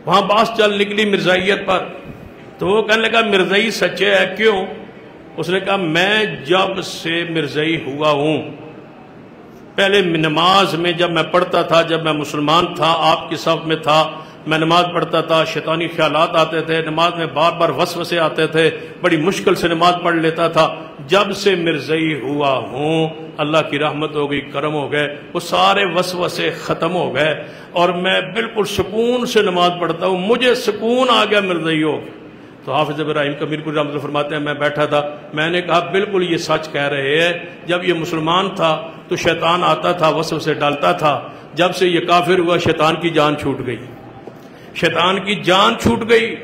وہاں بات چل نکلی مرزائیت پر، تو وہ کہنے لگا مرزائی سچے ہے، کیوں؟ اس نے کہا میں جب سے مرزائی ہوا ہوں، پہلے نماز میں جب میں پڑھتا تھا، جب میں مسلمان تھا، آپ کی صف میں تھا، میں نماز پڑھتا تھا، شیطانی خیالات آتے تھے، نماز میں بار بار وسوسے آتے تھے، بڑی مشکل سے نماز پڑھ لیتا تھا۔ جب سے مرزائی ہوا ہوں، اللہ کی رحمت ہو گئی، کرم ہو گئے، وہ سارے وسوسے ختم ہو گئے اور میں بالکل سکون سے نماز پڑھتا ہوں، مجھے سکون آ گیا مرزائی ہو۔ تو حافظ ابراہیم قمیر پوری رحمۃ اللہ فرماتے ہیں میں بیٹھا تھا، میں نے کہا بالکل یہ سچ کہہ رہے ہیں، جب یہ مسلمان تھا تو شیطان آتا تھا، وسوسے ڈالتا تھا، جب سے یہ کافر ہوا شیطان کی جان چھوٹ گئی، شیطان کی جان چھوٹ گئی۔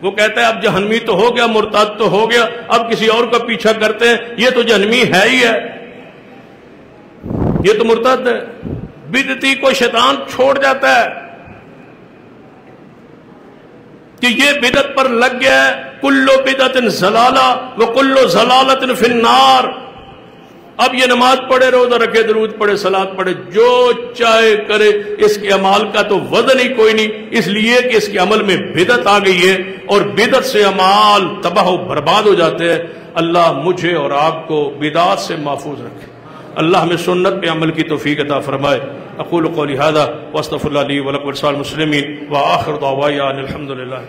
وہ کہتا ہے اب جہنمی تو ہو گیا، مرتد تو ہو گیا، اب کسی اور کا پیچھا کرتے ہیں، یہ تو جہنمی ہے ہی ہے، یہ تو مرتد ہے۔ بدعتی کو شیطان چھوڑ جاتا ہے کہ یہ بدعت پر لگ گیا ہے، کل بدعت ضلالہ وکل ضلالۃ فی النار۔ اب یہ نماز پڑھے، روزہ رکھے، درود پڑھے، صلاۃ پڑھے، جو چاہے کرے، اس کے اعمال کا تو وزن ہی کوئی نہیں، اس لیے کہ اس کے عمل میں بدعت آ گئی ہے اور بدعت سے اعمال تباہ و برباد ہو جاتے ہیں۔ اللہ مجھے اور آپ کو بدعت سے محفوظ رکھے، اللہ ہمیں سنت پہ عمل کی توفیق عطا فرمائے۔ اقول قولی ھذا واستغفر اللہ لی ولکم ولسائر المسلمین وآخر دعوایا ان الحمد للہ۔